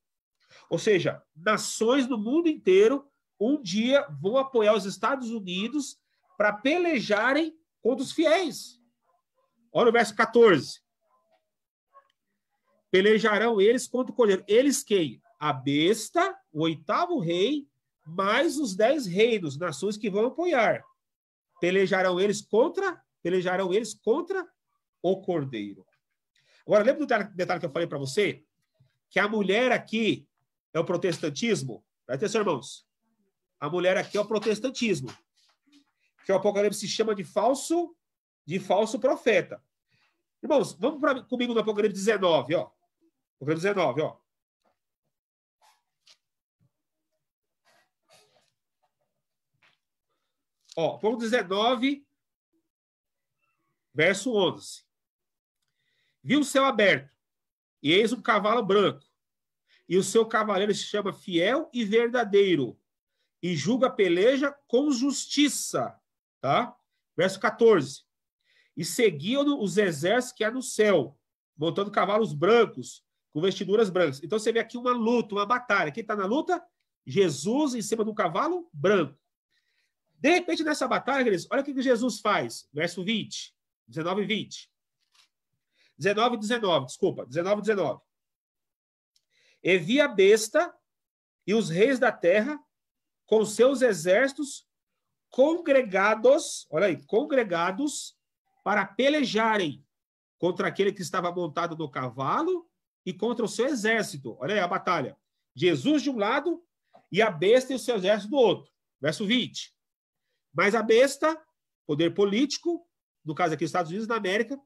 Ou seja, nações no mundo inteiro, um dia vão apoiar os Estados Unidos para pelejarem contra os fiéis. Olha o verso 14. Pelejarão eles contra o cordeiro. Eles quem? A besta, o oitavo rei, mais os 10 reinos, nações que vão apoiar. Pelejarão eles contra o cordeiro. Agora, lembra do detalhe que eu falei para você? Que a mulher aqui é o protestantismo? Presta atenção, irmãos. A mulher aqui é o protestantismo. Que o Apocalipse se chama de falso profeta. Irmãos, vamos comigo no Apocalipse 19, ó. Apocalipse 19, ó. Ó, Apocalipse 19, verso 11. Viu o céu aberto, e eis um cavalo branco, e o seu cavaleiro se chama Fiel e Verdadeiro, e julga a peleja com justiça. Tá? Verso 14. E seguiam-no os exércitos que há no céu, montando cavalos brancos, com vestiduras brancas. Então você vê aqui uma luta, uma batalha. Quem está na luta? Jesus em cima de um cavalo branco. De repente, nessa batalha, queridos, olha o que Jesus faz. Verso 20, 19 e 20. 19 e 19, desculpa. 19 e 19. E vi a besta e os reis da terra com seus exércitos congregados, olha aí, congregados para pelejarem contra aquele que estava montado no cavalo e contra o seu exército. Olha aí a batalha. Jesus de um lado e a besta e o seu exército do outro. Verso 20. Mas a besta, poder político, no caso aqui dos Estados Unidos da América,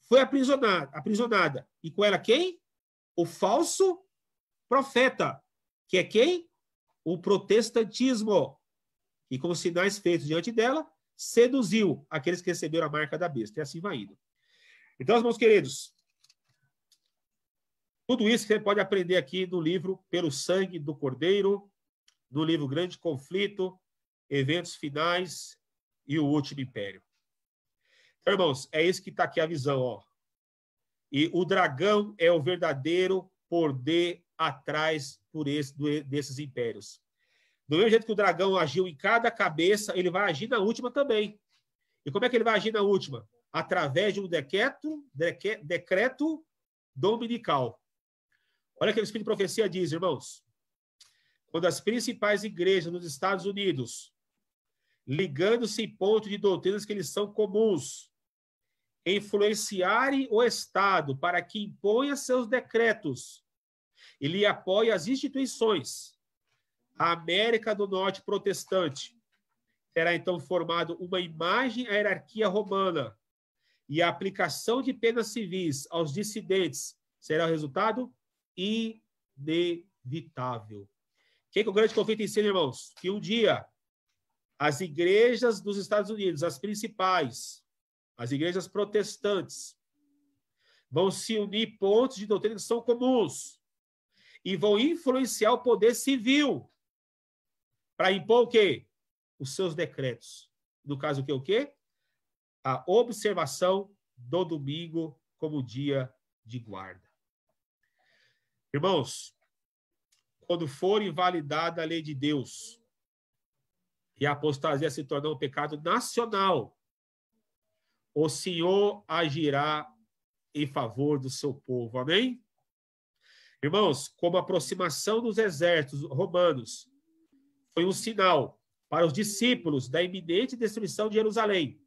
foi aprisionada. E com ela quem? O falso profeta. Que é quem? O protestantismo. E com os sinais feitos diante dela, seduziu aqueles que receberam a marca da besta. E assim vai indo. Então, meus queridos, tudo isso que você pode aprender aqui no livro Pelo Sangue do Cordeiro, no livro Grande Conflito, Eventos Finais e o Último Império. Então, irmãos, é isso que está aqui a visão, ó. E o dragão é o verdadeiro poder atrás desses impérios. Do mesmo jeito que o dragão agiu em cada cabeça, ele vai agir na última também. E como é que ele vai agir na última? Através de um decreto dominical. Olha o que o Espírito de Profecia diz, irmãos. Quando as principais igrejas nos Estados Unidos, ligando-se em ponto de doutrinas que lhes são comuns, influenciarem o Estado para que imponha seus decretos e lhe apoie as instituições, a América do Norte protestante terá então formado uma imagem à hierarquia romana e a aplicação de penas civis aos dissidentes será o resultado inevitável. O que o Grande Conflito ensina, irmãos? Que um dia as igrejas dos Estados Unidos, as principais, as igrejas protestantes, vão se unir pontos de doutrina que são comuns e vão influenciar o poder civil para impor o quê? Os seus decretos. No caso, o quê? A observação do domingo como dia de guarda. Irmãos, quando for invalidada a lei de Deus e a apostasia se tornar um pecado nacional, o Senhor agirá em favor do seu povo. Amém? Irmãos, como a aproximação dos exércitos romanos foi um sinal para os discípulos da iminente destruição de Jerusalém,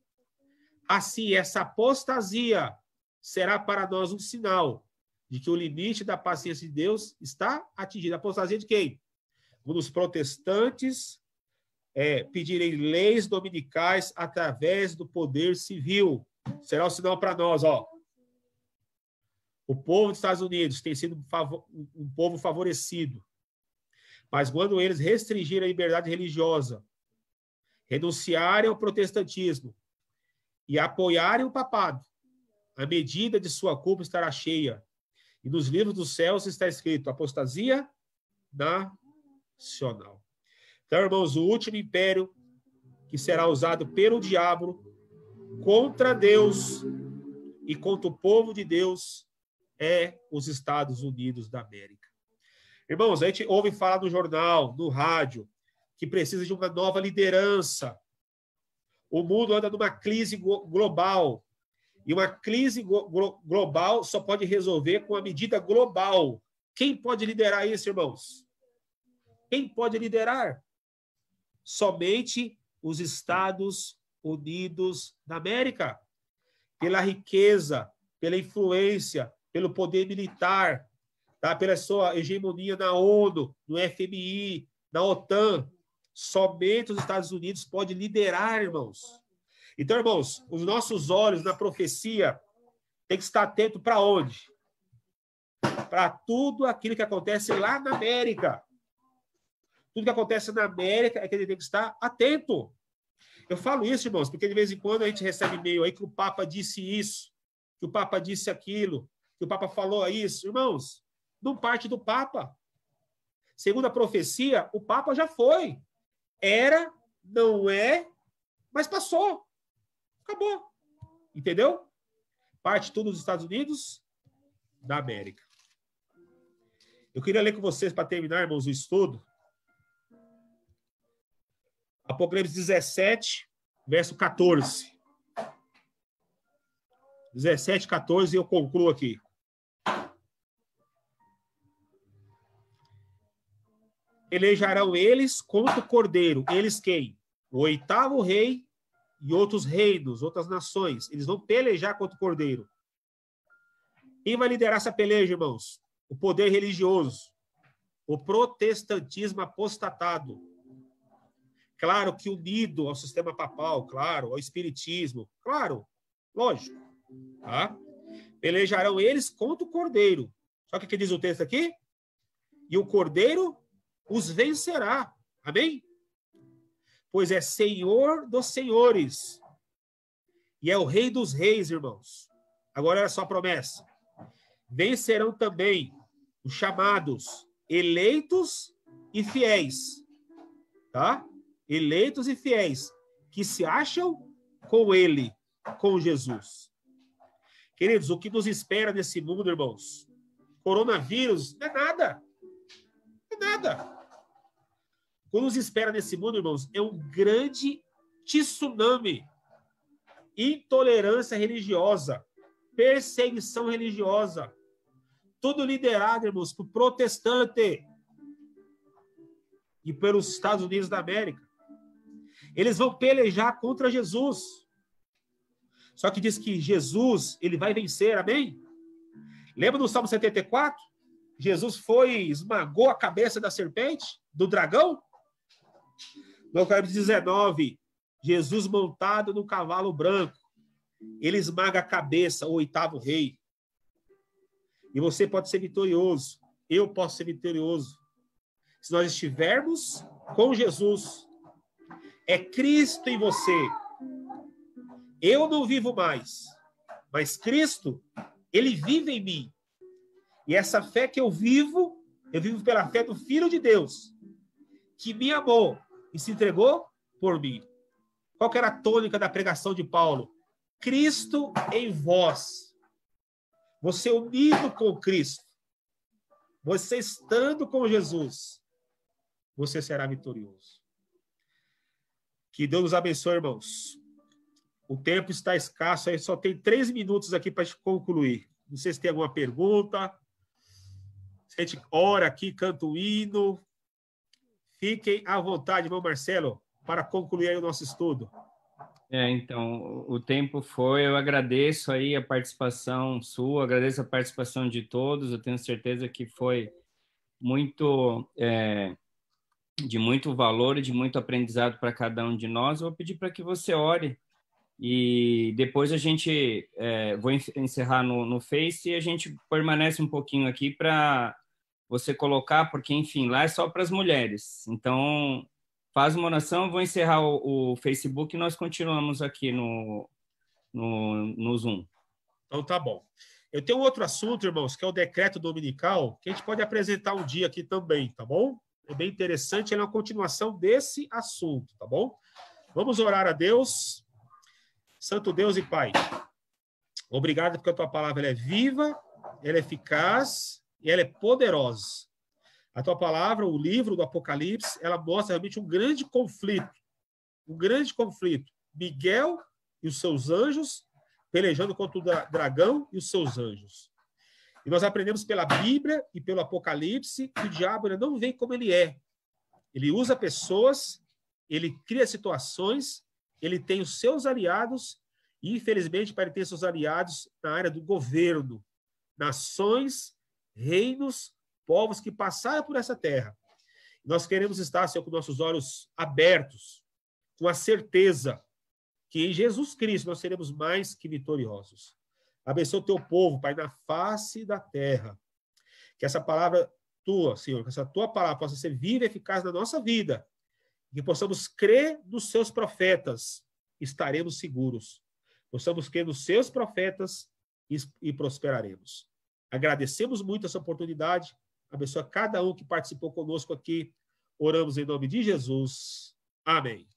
assim essa apostasia será para nós um sinal de que o limite da paciência de Deus está atingido. A apostasia de quem? Quando os protestantes pedirem leis dominicais através do poder civil. Será um sinal para nós, ó. O povo dos Estados Unidos tem sido um povo favorecido. Mas quando eles restringirem a liberdade religiosa, renunciarem ao protestantismo e apoiarem o papado, a medida de sua culpa estará cheia. E nos livros dos céus está escrito apostasia nacional. Então, irmãos, o último império que será usado pelo diabo contra Deus e contra o povo de Deus é os Estados Unidos da América. Irmãos, a gente ouve falar no jornal, no rádio, que precisa de uma nova liderança. O mundo anda numa crise global. E uma crise global só pode resolver com a medida global. Quem pode liderar isso, irmãos? Quem pode liderar? Somente os Estados Unidos da América. Pela riqueza, pela influência, pelo poder militar, tá? Pela sua hegemonia na ONU, no FMI, na OTAN. Somente os Estados Unidos podem liderar, irmãos. Então, irmãos, os nossos olhos na profecia tem que estar atento para onde? Para tudo aquilo que acontece lá na América. Tudo que acontece na América é que ele tem que estar atento. Eu falo isso, irmãos, porque de vez em quando a gente recebe e-mail aí que o Papa disse isso, que o Papa disse aquilo, que o Papa falou isso. Irmãos, não parte do Papa. Segundo a profecia, o Papa já foi. Era, não é, mas passou. Acabou. Entendeu? Parte tudo dos Estados Unidos da América. Eu queria ler com vocês, para terminar, irmãos, o estudo. Apocalipse 17, verso 14. 17, 14, eu concluo aqui. Elejarão eles contra o cordeiro. Eles quem? O oitavo rei e outros reinos, outras nações. Eles vão pelejar contra o cordeiro. Quem vai liderar essa peleja, irmãos? O poder religioso. O protestantismo apostatado. Claro que unido ao sistema papal, claro, ao espiritismo. Claro, lógico. Tá? Pelejarão eles contra o cordeiro. Só que diz o texto aqui? E o cordeiro os vencerá. Amém? Pois é Senhor dos senhores. E é o Rei dos reis, irmãos. Agora é só a promessa. Vencerão também os chamados eleitos e fiéis. Tá? Eleitos e fiéis. Que se acham com ele, com Jesus. Queridos, o que nos espera nesse mundo, irmãos? Coronavírus não é nada. Não é nada. O que nos espera nesse mundo, irmãos, é um grande tsunami. Intolerância religiosa. Perseguição religiosa. Tudo liderado, irmãos, por protestante. E pelos Estados Unidos da América. Eles vão pelejar contra Jesus. Só que diz que Jesus, ele vai vencer, amém? Lembra do Salmo 74? Jesus esmagou a cabeça da serpente, do dragão? No Apocalipse 19, Jesus montado no cavalo branco. Ele esmaga a cabeça, o oitavo rei. E você pode ser vitorioso. Eu posso ser vitorioso. Se nós estivermos com Jesus. É Cristo em você. Eu não vivo mais. Mas Cristo, ele vive em mim. E essa fé que eu vivo pela fé do Filho de Deus, que me amou e se entregou por mim. Qual que era a tônica da pregação de Paulo? Cristo em vós. Você unido com Cristo. Você estando com Jesus. Você será vitorioso. Que Deus nos abençoe, irmãos. O tempo está escasso, aí só tem 3 minutos aqui para concluir. Não sei se tem alguma pergunta. Se a gente ora aqui, canta o hino. Fiquem à vontade, irmão Marcelo, para concluir aí o nosso estudo. Então, o tempo foi, eu agradeço aí a participação sua, agradeço a participação de todos, eu tenho certeza que foi muito, de muito valor e de muito aprendizado para cada um de nós. Eu vou pedir para que você ore e depois a gente, vou encerrar no Face e a gente permanece um pouquinho aqui para você colocar, porque, enfim, lá é só para as mulheres, então... Faz uma oração, vou encerrar o Facebook e nós continuamos aqui no Zoom. Então, tá bom. Eu tenho outro assunto, irmãos, que é o decreto dominical, que a gente pode apresentar um dia aqui também, tá bom? É bem interessante, é uma continuação desse assunto, tá bom? Vamos orar a Deus. Santo Deus e Pai, obrigado porque a tua palavra ela é viva, ela é eficaz e ela é poderosa. A tua palavra, o livro do Apocalipse, ela mostra realmente um grande conflito. Um grande conflito. Miguel e os seus anjos pelejando contra o dragão e os seus anjos. E nós aprendemos pela Bíblia e pelo Apocalipse que o diabo ele não vem como ele é. Ele usa pessoas, ele cria situações, ele tem os seus aliados e, infelizmente, para ele ter seus aliados na área do governo, nações, reinos, povos que passaram por essa terra. Nós queremos estar, Senhor, com nossos olhos abertos, com a certeza que em Jesus Cristo nós seremos mais que vitoriosos. Abençoa o teu povo, Pai, na face da terra. Que essa palavra tua, Senhor, que essa tua palavra possa ser viva e eficaz na nossa vida. Que possamos crer nos seus profetas, estaremos seguros. Possamos crer nos seus profetas e prosperaremos. Agradecemos muito essa oportunidade. Abençoa cada um que participou conosco aqui. Oramos em nome de Jesus. Amém.